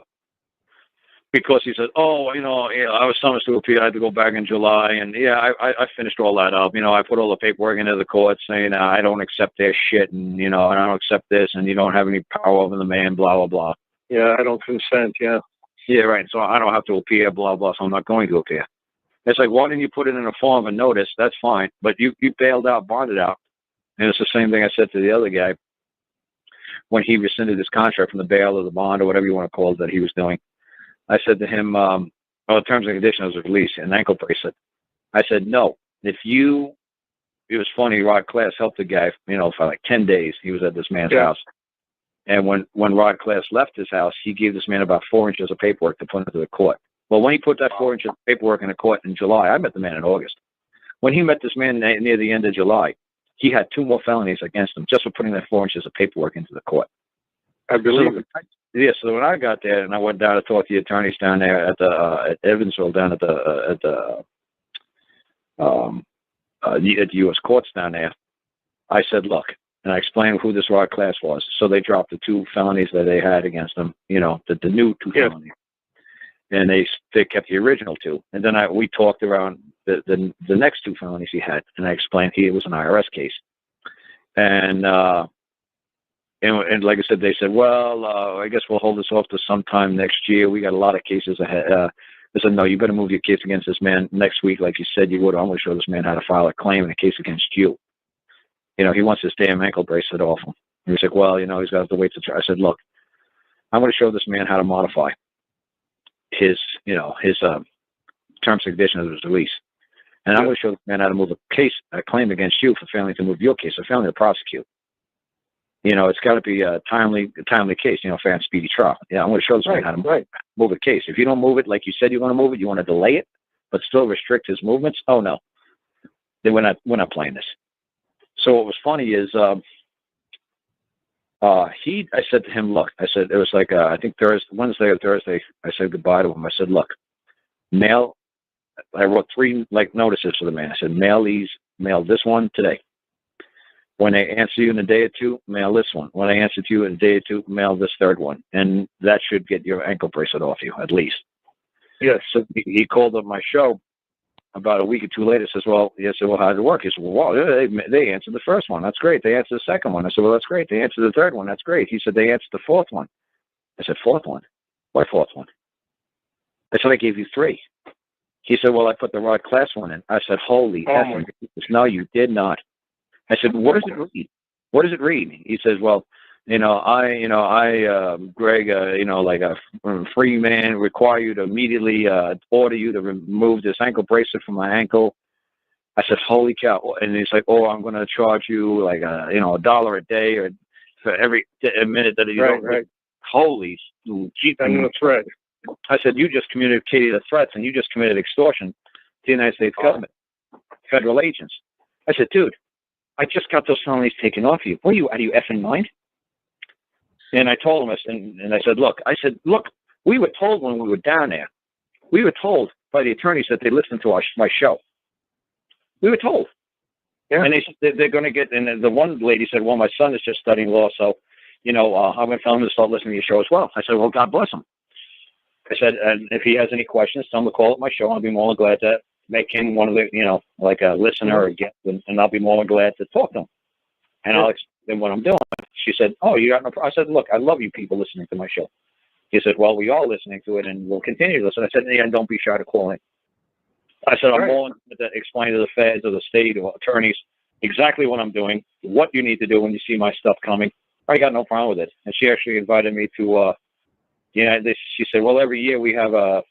Because he said, I was summoned to appeal. I had to go back in July. And I finished all that up. I put all the paperwork into the court saying, I don't accept their shit. And, I don't accept this. And you don't have any power over the man, blah, blah, blah. Yeah, I don't consent. Yeah. Yeah, right. So I don't have to appear, blah, blah. So I'm not going to appear. It's like, why didn't you put it in a form of notice? That's fine. But you bailed out, bonded out. And it's the same thing I said to the other guy when he rescinded his contract from the bail or the bond or whatever you want to call it that he was doing. I said to him, the terms and conditions of release, an ankle bracelet. I said, no. It was funny, Rod Class helped the guy, for like 10 days. He was at this man's house. And when Rod Class left his house, he gave this man about 4 inches of paperwork to put into the court. Well, when he put that 4 inches of paperwork in the court in July, I met the man in August. When he met this man near the end of July, he had 2 more felonies against him just for putting that 4 inches of paperwork into the court. I believe it. Yeah, so when I got there and I went down to talk to the attorneys down there at at Evansville, down at the U.S. courts down there, I said, look, and I explained who this rod class was. So they dropped the 2 felonies that they had against them, you know, the new 2 felonies. And they kept the original 2. And then we talked around the next 2 felonies he had, and I explained it was an IRS case. And like I said, they said, well, I guess we'll hold this off to sometime next year. We got a lot of cases ahead. They said, no, you better move your case against this man next week like you said you would. I'm going to show this man how to file a claim in a case against you. You know, he wants his damn ankle bracelet off him. And he's like, well, you know, he's got to wait to try. I said, look, I'm going to show this man how to modify his terms and conditions of his release. And I'm going to show this man how to move a claim against you for failing to move your case, or failing to prosecute. You know, it's got to be a timely case, you know, fair and speedy trial. Yeah, I'm going to show this man how to move a case. If you don't move it like you said you want to move it, you want to delay it, but still restrict his movements. Oh no, then we're not playing this. So what was funny is, I said to him, look, I said, it was like, I think Wednesday or Thursday, I said goodbye to him. I said, look, I wrote 3 notices for the man. I said, mail this one today. When I answer you in a day or 2, mail this one. When I answer to you in a day or 2, mail this 3rd one. And that should get your ankle bracelet off you, at least. Yes. So he called up my show about a week or 2 later, says, well, how did it work? He said, well, they answered the 1st one. That's great. They answered the 2nd one. I said, well, that's great. They answered the 3rd one. That's great. He said, they answered the 4th one. I said, 4th one? What 4th one? I said, I gave you 3. He said, well, I put the right class one in. I said, holy effing. No, you did not. I said, what does it read? What does it read? He says, well, I, Greg, like a free man, require you to immediately order you to remove this ankle bracelet from my ankle. I said, holy cow. And he's like, oh, I'm going to charge you like $1 a day or for every minute that you don't. Right. Holy gee. I'm a threat. I said, you just communicated the threats and you just committed extortion to the United States government, federal agents. I said, dude, I just got those felonies taken off you. What are you, out of your effing mind? And I told him, and I said, look, we were told when we were down there, we were told by the attorneys that they listened to my show. We were told. Yeah. And they're going to get, and the one lady said, well, my son is just studying law, so, I'm going to tell him to start listening to your show as well. I said, well, God bless him. I said, and if he has any questions, tell him to call up my show. I'll be more than glad to make him one of the, like a listener or a guest, and I'll be more than glad to talk to him. And I'll explain what I'm doing. She said, oh, you got no problem. I said, look, I love you people listening to my show. He said, well, we are listening to it, and we'll continue to listen. I said, yeah, don't be shy to call in. I said, I'm willing to explain to the feds or the state or attorneys exactly what I'm doing, what you need to do when you see my stuff coming. I got no problem with it. And she actually invited me to, she said, well, every year we have a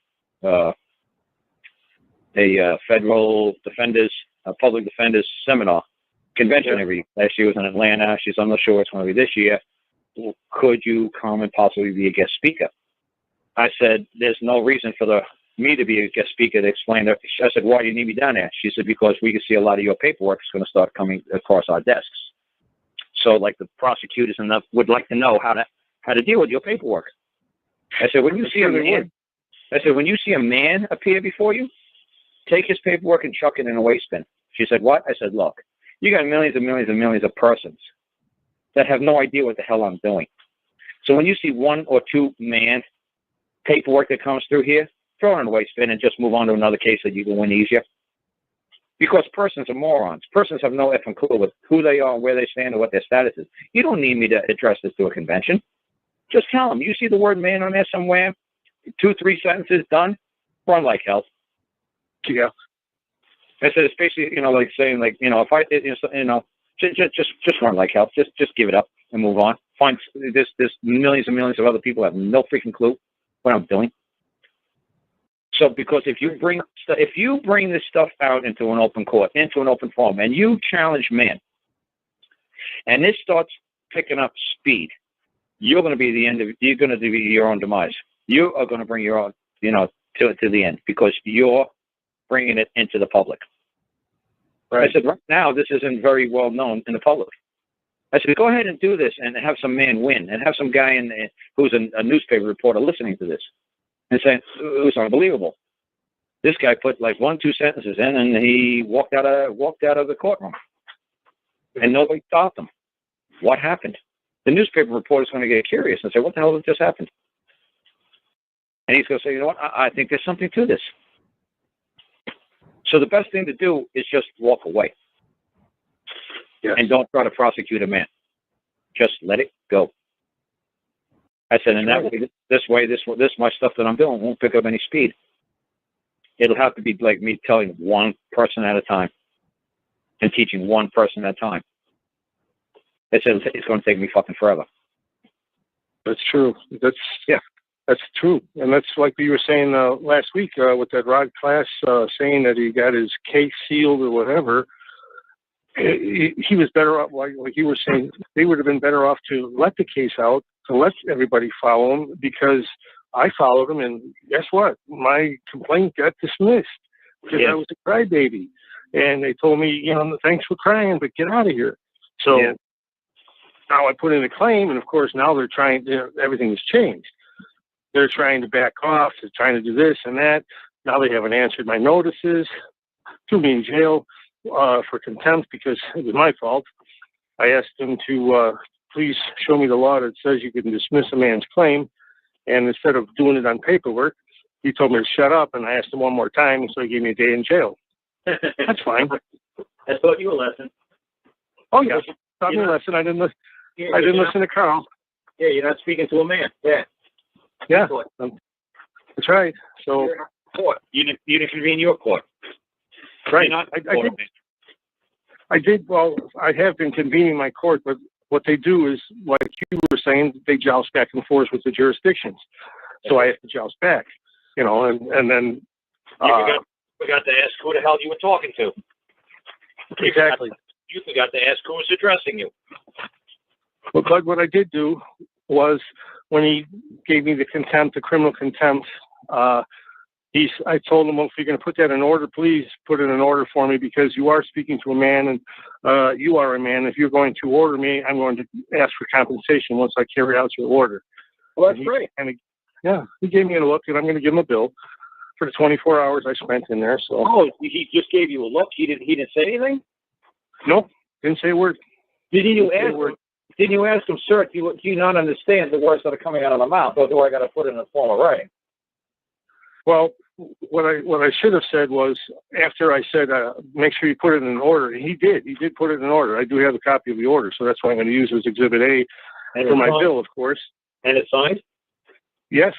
federal defenders, public defenders seminar convention every year. Last year was in Atlanta. She said, I'm not sure it's going to be this year. Could you come and possibly be a guest speaker? I said, there's no reason for me to be a guest speaker to explain that. I said, why do you need me down there? She said, because we can see a lot of your paperwork is going to start coming across our desks. So like the prosecutors and would like to know how to deal with your paperwork. I said, when you see a man appear before you, take his paperwork and chuck it in a waste bin. She said, what? I said, look, you got millions and millions and millions of persons that have no idea what the hell I'm doing. So when you see 1 or 2 man paperwork that comes through here, throw it in a waste bin and just move on to another case that you can win easier. Because persons are morons. Persons have no effing clue with who they are, where they stand, or what their status is. You don't need me to address this to a convention. Just tell them, you see the word man on there somewhere, 2-3 sentences done, run like hell. Yeah. I said, it's basically, like saying, like, if I, just run like hell. Just give it up and move on. Find there's millions and millions of other people that have no freaking clue what I'm doing. So, because if you bring this stuff out into an open court, into an open forum, and you challenge men, and this starts picking up speed, you're going to be your own demise. You are going to bring your own, to the end because you're bringing it into the public. Right. I said, right now, this isn't very well known in the public. I said, go ahead and do this and have some man win and have some guy who's a newspaper reporter listening to this and saying, it was unbelievable. This guy put like 1-2 sentences in and he walked out of the courtroom and nobody stopped him. What happened? The newspaper reporter's going to get curious and say, what the hell just happened? And he's going to say, you know what? I think there's something to this. So the best thing to do is just walk away. Yes. And don't try to prosecute a man. Just let it go. I said, and that way, this my stuff that I'm doing won't pick up any speed. It'll have to be like me telling one person at a time and teaching one person at a time. I said, it's going to take me fucking forever. That's true. That's true. And that's like you were saying last week with that Rod Class saying that he got his case sealed or whatever. He was better off, like you were saying, they would have been better off to let the case out, to let everybody follow him, because I followed him, and guess what? My complaint got dismissed because I was a crybaby. And they told me, you know, thanks for crying, but get out of here. So now I put in a claim, and of course now they're trying, everything has changed. They're trying to back off, they're trying to do this and that. Now they haven't answered my notices, threw me in jail for contempt because it was my fault. I asked them to please show me the law that says you can dismiss a man's claim. And instead of doing it on paperwork, he told me to shut up, and I asked him one more time, and so he gave me a day in jail. That's fine. I taught you a lesson. Oh, yeah. Taught me a lesson. I didn't listen to Carl. Yeah, you're not speaking to a man. Yeah. Yeah. That's right. So court. You didn't convene your court. Right. I did. Well, I have been convening my court, but what they do is, like you were saying, they joust back and forth with the jurisdictions. So I have to joust back, you know, and then we got to ask who the hell you were talking to. Exactly. You forgot to ask who was addressing you. But what I did do was, when he gave me the criminal contempt, I told him, well, if you're going to put that in order, please put it in order for me, because you are speaking to a man, and you are a man. If you're going to order me, I'm going to ask for compensation once I carry out your order. Well, that's great. He gave me a look, and I'm going to give him a bill for the 24 hours I spent in there. So. Oh, he just gave you a look? He didn't say anything? Nope, didn't say a word. Didn't you ask him, sir, do you not understand the words that are coming out of my mouth, or do I got to put it in a form of writing? Well, what I should have said was, after I said, make sure you put it in order, and he did put it in order. I do have a copy of the order, so that's what I'm going to use as Exhibit A for my bill, of course. And it's signed? Yes.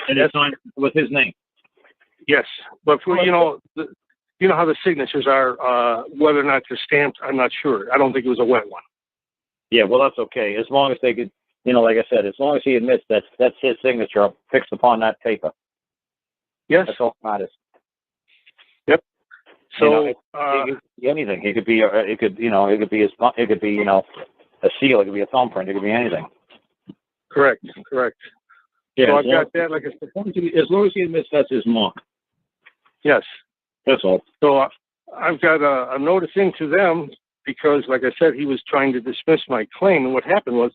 And it's signed with his name? Yes, but you know how the signatures are, whether or not they're stamped, I'm not sure. I don't think it was a wet one. Yeah, well, that's okay. As long as they could, you know, like I said, as long as he admits that's his signature fixed upon that paper. Yes. That's all that matters. Yep. So, it could be anything. It could be a seal. It could be a thumbprint. It could be anything. Correct. Yeah. So I've got that, like I said. As long as he admits that's his mark. Yes. That's all. So I've got a notice into them, because, like I said, he was trying to dismiss my claim, and what happened was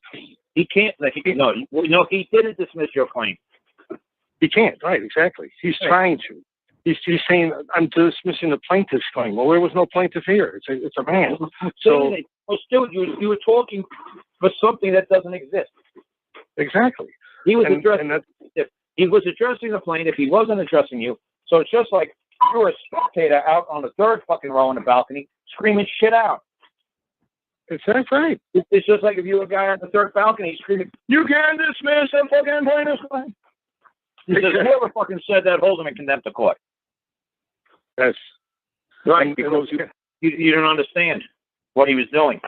he can't. He didn't dismiss your claim. He can't. Right? Exactly. He's trying to. He's saying, I'm dismissing the plaintiff's claim. Well, there was no plaintiff here. It's a man. So still, you were talking for something that doesn't exist. Exactly. He was addressing the plaintiff. He wasn't addressing you. So it's just like you were a spectator out on the third fucking row on the balcony screaming shit out. That's right. It's just like if you were a guy on the third balcony screaming, "You can't dismiss a fucking plaintiff's claim." He says, whoever fucking said that, hold him in contempt of court. Yes. Right, because you don't understand what he was doing.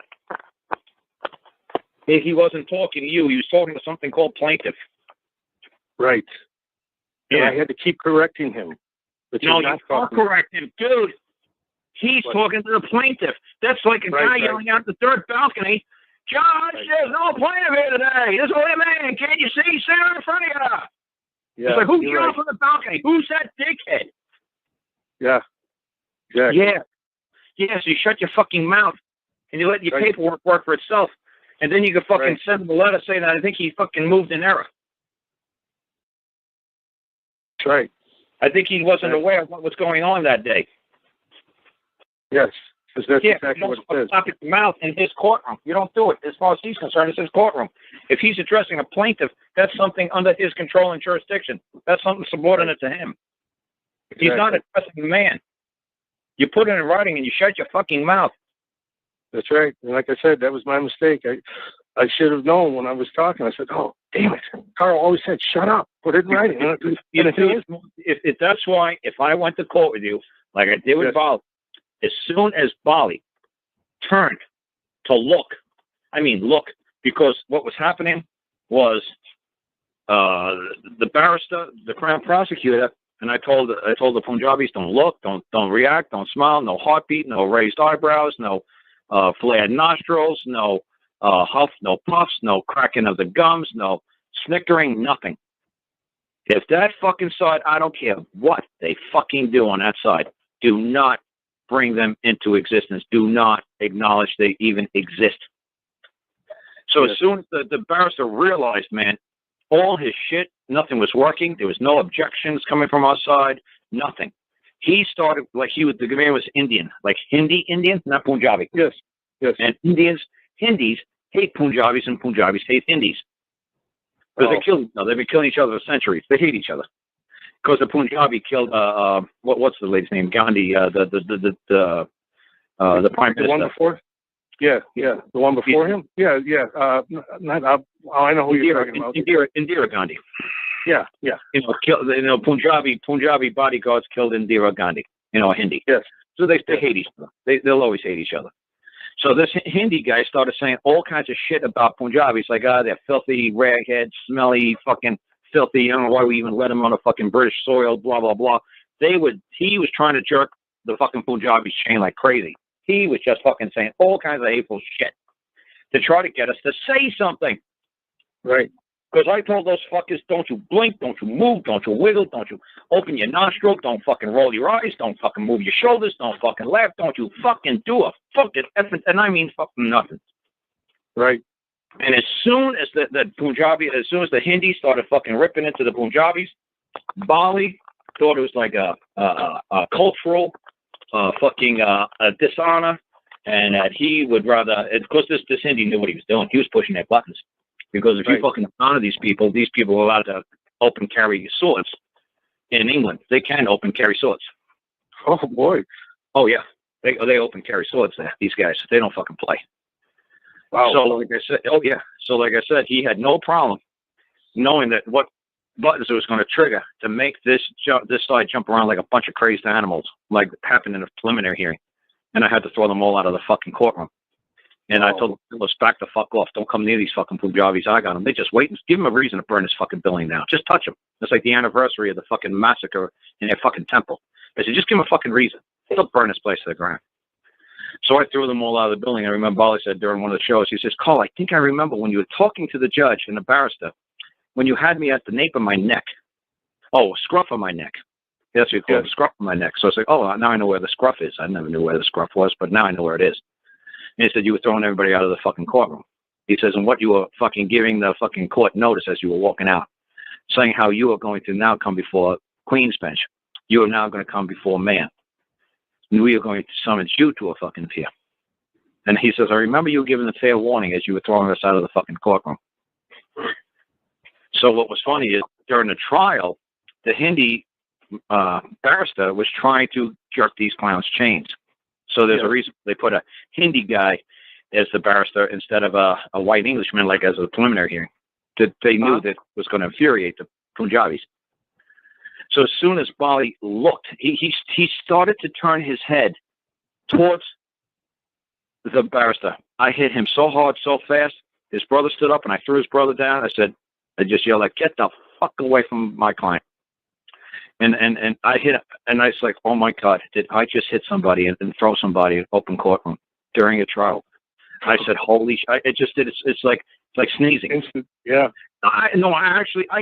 He wasn't talking to you. He was talking to something called plaintiff. Right. Yeah. And I had to keep correcting him. No, you can't correct him. Dude, he's talking to the plaintiff. That's like a guy yelling out the third balcony, "Judge, there's no plaintiff here today. This is what I mean. Can't you see? Stand in front of you." Yeah. It's like, who's you're yelling right. from the balcony? Who's that dickhead? Yeah. Exactly. Yeah. Yeah, so you shut your fucking mouth and you let your paperwork work for itself. And then you can fucking send him a letter saying that I think he fucking moved in error. That's right. I think he wasn't aware of what was going on that day. Yes. Because that's exactly what it says. Stop your mouth in his courtroom. You don't do it. As far as he's concerned, it's his courtroom. If he's addressing a plaintiff, that's something under his control and jurisdiction. That's something subordinate to him. Exactly. He's not addressing the man. You put it in writing and you shut your fucking mouth. That's right. And like I said, that was my mistake. I should have known when I was talking. I said, oh, damn it. Carl always said, shut up. Put it in writing. If that's why, if I went to court with you, like I did with Bali, as soon as Bali turned to look, because what was happening was the barrister, the Crown prosecutor, and I told the Punjabis, don't look, don't react, don't smile, no heartbeat, no raised eyebrows, no flared nostrils, no huff, no puffs, no cracking of the gums, no snickering, nothing. If that fucking side, I don't care what they fucking do on that side, do not bring them into existence. Do not acknowledge they even exist. So as soon as the barrister realized, man, all his shit, nothing was working. There was no objections coming from our side, nothing. He started, like the man was Indian, like Hindi Indian, not Punjabi. Yes. And Hindis hate Punjabis and Punjabis hate Hindis. Because they kill each other. They've been killing each other for centuries. They hate each other. Because the Punjabi killed, what's the lady's name? Gandhi, the prime minister. The one before? Yeah. The one before him? Yeah. I know who you're talking about. Indira Gandhi. Yeah. Punjabi bodyguards killed Indira Gandhi. A Hindi. Yes. So they hate each other. They'll always hate each other. So this Hindi guy started saying all kinds of shit about Punjabis, like, they're filthy, raghead, smelly, fucking filthy. I don't know why we even let them on a fucking British soil, blah, blah, blah. He was trying to jerk the fucking Punjabis chain like crazy. He was just fucking saying all kinds of hateful shit to try to get us to say something. Right. Because I told those fuckers, don't you blink, don't you move, don't you wiggle, don't you open your nostril, don't fucking roll your eyes, don't fucking move your shoulders, don't fucking laugh, don't you fucking do a fucking effort, and I mean fucking nothing. Right. And as soon as as soon as the Hindi started fucking ripping into the Punjabis, Bali thought it was like a cultural fucking dishonor, and that he would rather, because this Hindi knew what he was doing. He was pushing their buttons. Because if you fucking honor these people are allowed to open carry swords in England. They can open carry swords. Oh boy. Oh yeah. They open carry swords there, these guys. They don't fucking play. Wow. So like I said, he had no problem knowing that what buttons it was going to trigger to make this side jump around like a bunch of crazed animals, like happened in a preliminary hearing. And I had to throw them all out of the fucking courtroom. And I told them, let's back the fuck off. Don't come near these fucking Punjabis. I got them. They just wait and give them a reason to burn this fucking building down. Just touch them. It's like the anniversary of the fucking massacre in their fucking temple. I said, just give them a fucking reason. They'll burn this place to the ground. So I threw them all out of the building. I remember Bali said during one of the shows, he says, Carl, I think I remember when you were talking to the judge and the barrister, when you had me at the nape of my neck. Oh, scruff of my neck. That's what you call it, the scruff of my neck. So it's like, oh, now I know where the scruff is. I never knew where the scruff was, but now I know where it is. And he said, you were throwing everybody out of the fucking courtroom. He says, and what you were fucking giving the fucking court notice as you were walking out, saying how you are going to now come before Queen's bench. You are now going to come before man. And we are going to summons you to a fucking fear. And he says, I remember you giving the fair warning as you were throwing us out of the fucking courtroom. So what was funny is during the trial, the Hindi barrister was trying to jerk these clowns' chains. So there's a reason they put a Hindi guy as the barrister instead of a white Englishman, like as a preliminary hearing. That they knew that was going to infuriate the Punjabis. So as soon as Bali looked, he started to turn his head towards the barrister. I hit him so hard, so fast. His brother stood up, and I threw his brother down. I just yelled, "Get the fuck away from my client!" And I hit him, and I was like, "Oh my God, did I just hit somebody and throw somebody in open courtroom during a trial?" I said, "Holy shit!" It just did. It's like sneezing. Instant, yeah. I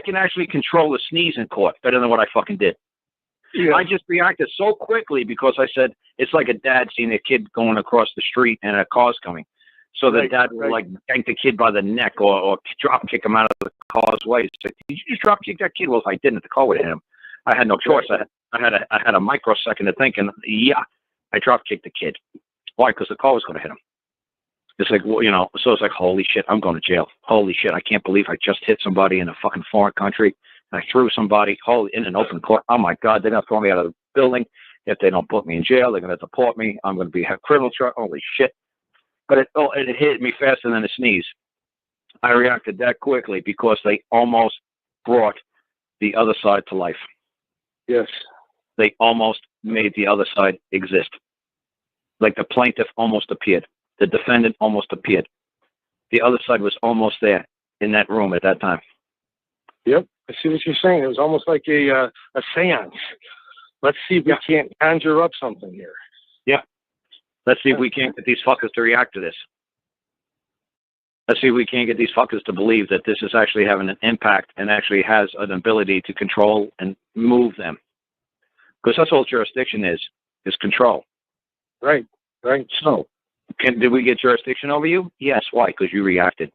can actually control a sneeze in court better than what I fucking did. Yeah. I just reacted so quickly because I said, it's like a dad seeing a kid going across the street and a car's coming. So the dad will like yank the kid by the neck or drop kick him out of the car's way. He's like, did you just drop kick that kid? Well, if I didn't, the car would have hit him. I had no choice. I had a microsecond of thinking, yeah, I drop kicked the kid. Why? Because the car was going to hit him. It's like, well, so it's like, holy shit, I'm going to jail. Holy shit, I can't believe I just hit somebody in a fucking foreign country. I threw somebody in an open court. Oh my God, they're going to throw me out of the building. If they don't put me in jail, they're going to deport me. I'm going to have criminal charge. Holy shit. But it hit me faster than a sneeze. I reacted that quickly because they almost brought the other side to life. Yes. They almost made the other side exist. Like the plaintiff almost appeared. The defendant almost appeared. The other side was almost there in that room at that time. Yep. I see what you're saying. It was almost like a seance. Let's see if we can't conjure up something here. Yeah. Let's see if we can't get these fuckers to react to this. Let's see if we can't get these fuckers to believe that this is actually having an impact and actually has an ability to control and move them. Because that's all jurisdiction is control. Right. So, did we get jurisdiction over you? Yes. Why? Because you reacted.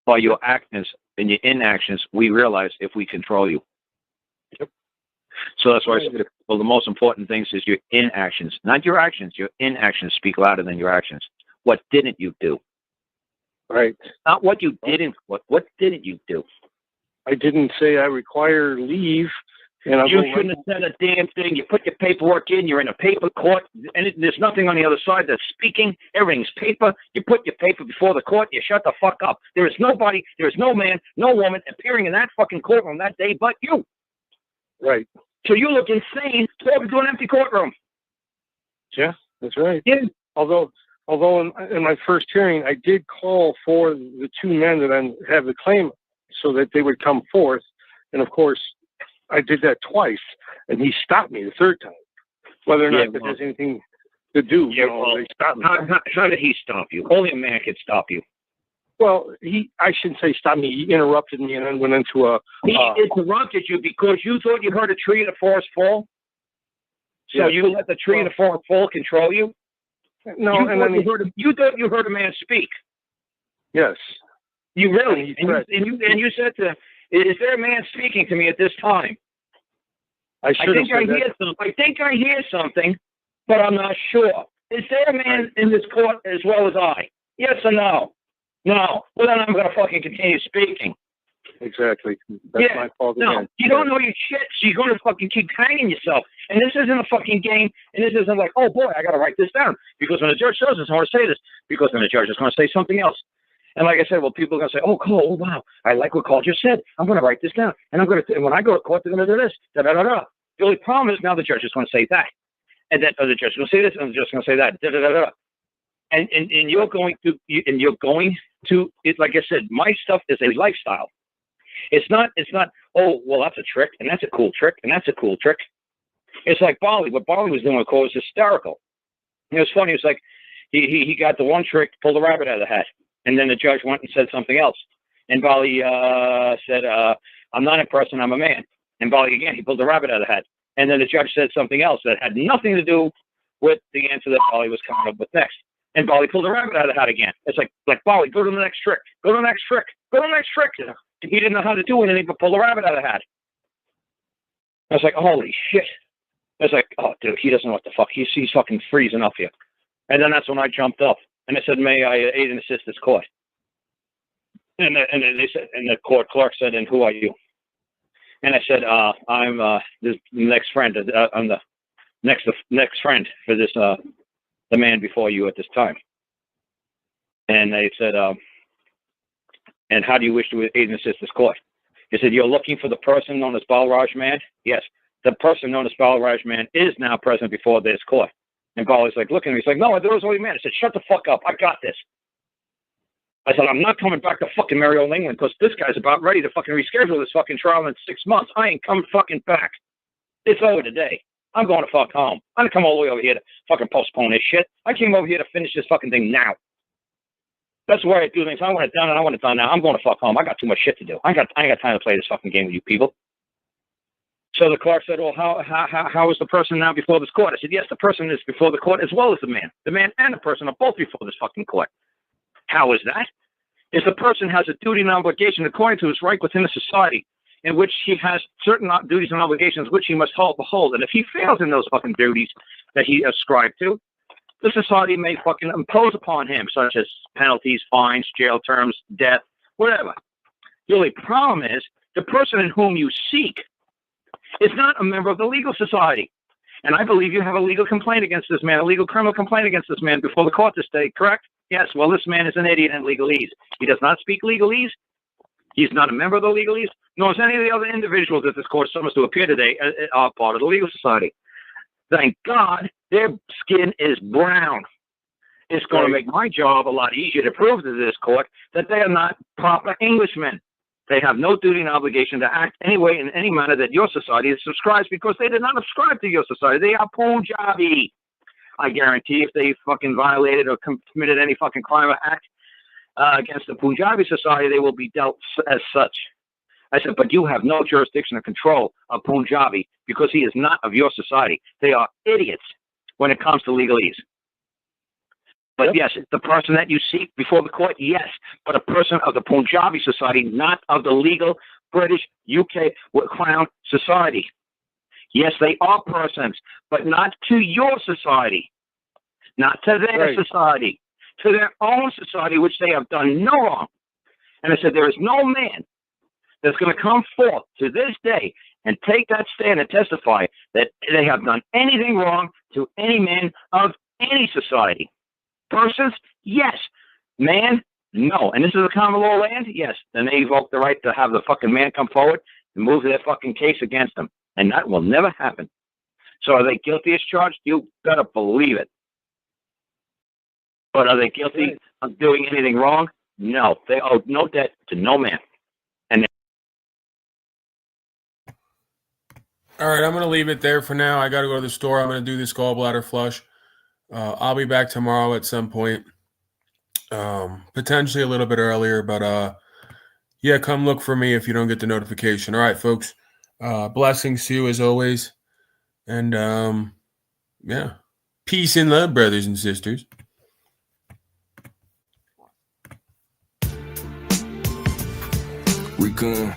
By your actions and your inactions, we realize if we control you. Yep. So that's why I said, well, the most important things is your inactions, not your actions. Your inactions speak louder than your actions. What didn't you do? Right. Not what you didn't. What didn't you do? I didn't say I require leave. And you shouldn't have said a damn thing. You put your paperwork in. You're in a paper court, and there's nothing on the other side that's speaking. Everything's paper. You put your paper before the court. You shut the fuck up. There is nobody. There is no man, no woman appearing in that fucking courtroom that day but you. Right. So you look insane talking to an empty courtroom. Yeah, that's right. Yeah. Although in my first hearing, I did call for the two men that I have the claim so that they would come forth, and of course, I did that twice, and he stopped me the third time. Whether or not that has anything to do, they stopped me. How did he stop you? Only a man could stop you. Well, I shouldn't say stop me. He interrupted me and then went into a... He interrupted you because you thought you heard a tree in the forest fall? So you let the tree in the forest fall control you? No, you thought you heard a man speak? Yes. You really? And you said to... Is there a man speaking to me at this time? I think I hear something, but I'm not sure. Is there a man in this court as well as I? Yes or no? No. Well, then I'm going to fucking continue speaking. Exactly. That's my fault again. No, you don't know your shit, so you're going to fucking keep hanging yourself. And this isn't a fucking game, and this isn't like, oh boy, I got to write this down. Because when the judge says this, I want to say this. Because then the judge is going to say something else. And like I said, well, people are going to say, oh, Cole, oh, wow, I like what Cole just said. I'm going to write this down. And and when I go to court, they're going to do this. Da-da-da-da. The only problem is now the judge is going to say that. And then the judge is going to say this, and the judge is going to say that. Da-da-da-da. And you're going to, like I said, my stuff is a lifestyle. It's not, oh, well, that's a trick, and that's a cool trick, and that's a cool trick. It's like Bali. What Bali was doing, of course, was hysterical. It was funny. It was like he got the one trick, pulled the rabbit out of the hat. And then the judge went and said something else. And Bali said, I'm not a person, I'm a man. And Bali, again, he pulled the rabbit out of the hat. And then the judge said something else that had nothing to do with the answer that Bali was coming up with next. And Bali pulled the rabbit out of the hat again. It's like Bali, go to the next trick. Go to the next trick. Go to the next trick. And he didn't know how to do anything but pull the rabbit out of the hat. I was like, holy shit. I was like, oh, dude, he doesn't know what the fuck. He's fucking freezing up here. And then that's when I jumped up. And I said, may I aid and assist this court? And they said, and the court clerk said, and who are you? And I said, I'm the next friend. I'm the next friend for this the man before you at this time. And they said, and how do you wish to aid and assist this court? He said, you're looking for the person known as Balraj Man? Yes, the person known as Balraj Man is now present before this court. And Bali's like looking at me. He's like, no, there was only a man. I said, shut the fuck up. I got this. I said, I'm not coming back to fucking Merry Old England because this guy's about ready to fucking reschedule this fucking trial in 6 months. I ain't coming fucking back. It's over today. I'm going to fuck home. I didn't come all the way over here to fucking postpone this shit. I came over here to finish this fucking thing now. That's why I do things. I want it done, and I want it done now. I'm going to fuck home. I got too much shit to do. I ain't got time to play this fucking game with you people. So the clerk said, well, how is the person now before this court? I said, yes, the person is before the court as well as the man. The man and the person are both before this fucking court. How is that? Is the person has a duty and obligation according to his right within the society in which he has certain duties and obligations which he must behold. And if he fails in those fucking duties that he ascribed to, the society may fucking impose upon him, such as penalties, fines, jail terms, death, whatever. The only problem is the person in whom you seek is not a member of the legal society. And I believe you have a legal complaint against this man, a legal criminal complaint against this man before the court this day, correct? Yes, well, this man is an idiot in legalese. He does not speak legalese. He's not a member of the legalese, nor is any of the other individuals that this court summons to appear today are part of the legal society. Thank God their skin is brown. It's going to make my job a lot easier to prove to this court that they are not proper Englishmen. They have no duty and obligation to act any way in any manner that your society subscribes because they did not subscribe to your society. They are Punjabi. I guarantee if they fucking violated or committed any fucking crime or act against the Punjabi society, they will be dealt as such. I said, but you have no jurisdiction or control of Punjabi because he is not of your society. They are idiots when it comes to legalese. But yes, the person that you seek before the court, yes, but a person of the Punjabi society, not of the legal British UK Crown society. Yes, they are persons, but not to your society, not to their society, to their own society, which they have done no wrong. And I said, there is no man that's going to come forth to this day and take that stand and testify that they have done anything wrong to any man of any society. Persons, yes. Man, no. And this is a common law land? Yes. Then they evoke the right to have the fucking man come forward and move their fucking case against them. And that will never happen. So are they guilty as charged? You better believe it. But are they guilty of doing anything wrong? No. They owe no debt to no man. And all right, I'm going to leave it there for now. I got to go to the store. I'm going to do this gallbladder flush. I'll be back tomorrow at some point, potentially a little bit earlier, but yeah, come look for me if you don't get the notification. All right, folks, blessings to you as always, and yeah, peace and love, brothers and sisters. Recon.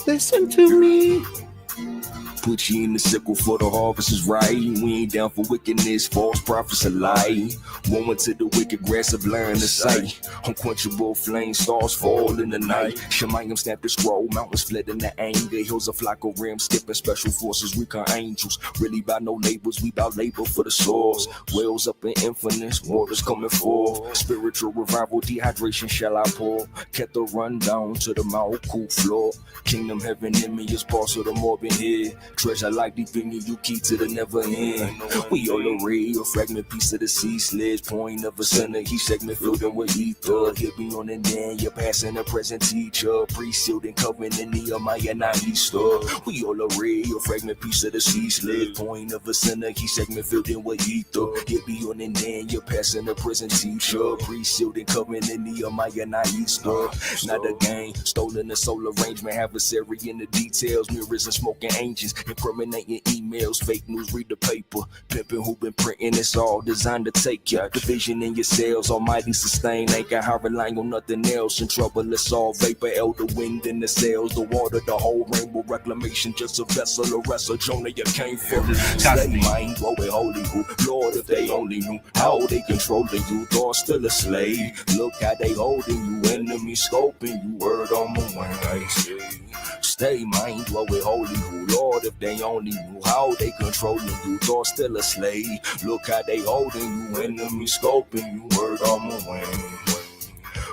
Listen to me. Put you in the sickle for the harvest is right. We ain't down for wickedness, false prophets a lie. Woman to the wicked grass of learn the sight. Unquenchable flame stars fall in the night. Shemayim snapped the scroll, mountains fled in the anger. Hills of flock of rams, skipping special forces, recon angels. Really by no labels, we bout labor for the source. Wells up in infinite, waters coming forth. Spiritual revival, dehydration shall I pour. Kept the run down to the mouth, cool floor. Kingdom heaven in me is parts of the morbid head. Treasure like deep in you, key to the never end. We all a ray, a fragment piece of the sea sledge. Point of a center, each segment filled in with ether. Hit me on and then you're passing a present teacher. Pre-sealed and covenant in Nehemiah, not Easter. We all a ray, a fragment piece of the sea sledge. Point of a center, each segment filled in with ether. Hit me on and then you're passing a present teacher. Pre-sealed and covenant in Nehemiah, not Easter. Not a game, stolen the soul arrangement. Adversary in the details, mirrors and smoking angels. Incriminating emails, fake news, read the paper. Pimping who been printing, it's all designed to take ya. Division in your cells, almighty sustain. Ain't got hard relying on nothing else. In trouble, it's all vapor, elder wind in the sails. The water, the whole rainbow reclamation. Just a vessel, a wrestle. Jonah, you came from. Stay mind, blow it holy who. Lord, if they only knew how they controlling you. Thought still a slave. Look how they holding you. Enemy scoping you. Word on my way. Stay mind, blow it holy who. Lord, if they only knew how they controlling you. Thought still a slave. Look how they holding you. Enemy scoping you. Word on my way.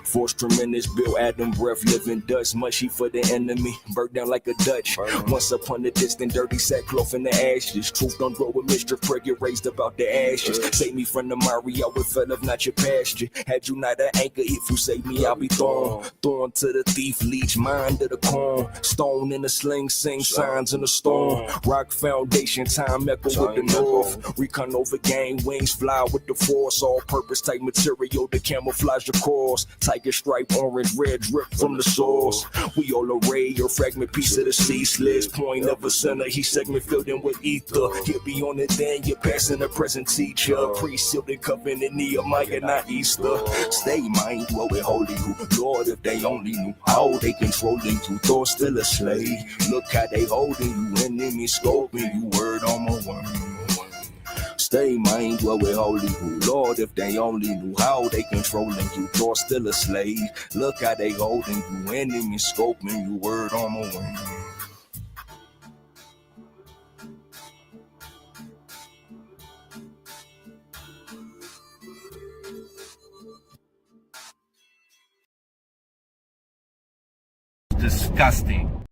Force tremendous, Bill Adam breath, living dust, mushy for the enemy, burnt down like a Dutch. Once upon a distant, dirty sackcloth in the ashes. Truth don't grow with mischief, prayer get raised about the ashes. Save me from the Mari, I would fell of not your pasture. Had you not an anchor, if you save me, I'll be thrown to the thief, leech, mind of the corn. Stone in the sling, sing signs in the storm. Rock foundation, time echo with the north. Recon over gang, wings fly with the force. All purpose type material to camouflage your course. Tiger stripe, orange, red drip from the source. We all array your fragment piece of the sea slits. Point of a center, he segment filled in with ether. He'll be on it then, you're passing the present teacher. Pre-sealed and covenant, Nehemiah, not Easter. Stay mind dwell with holy who. Lord, if they only knew how they controlling you, thought still a slave. Look how they holding you, enemy scoping you, word on my word. Stay mind dwell with holy who. Lord, if they only knew how they controlling you, thought still a slave. Look how they holding you, enemy scoping you, word on my word. Disgusting.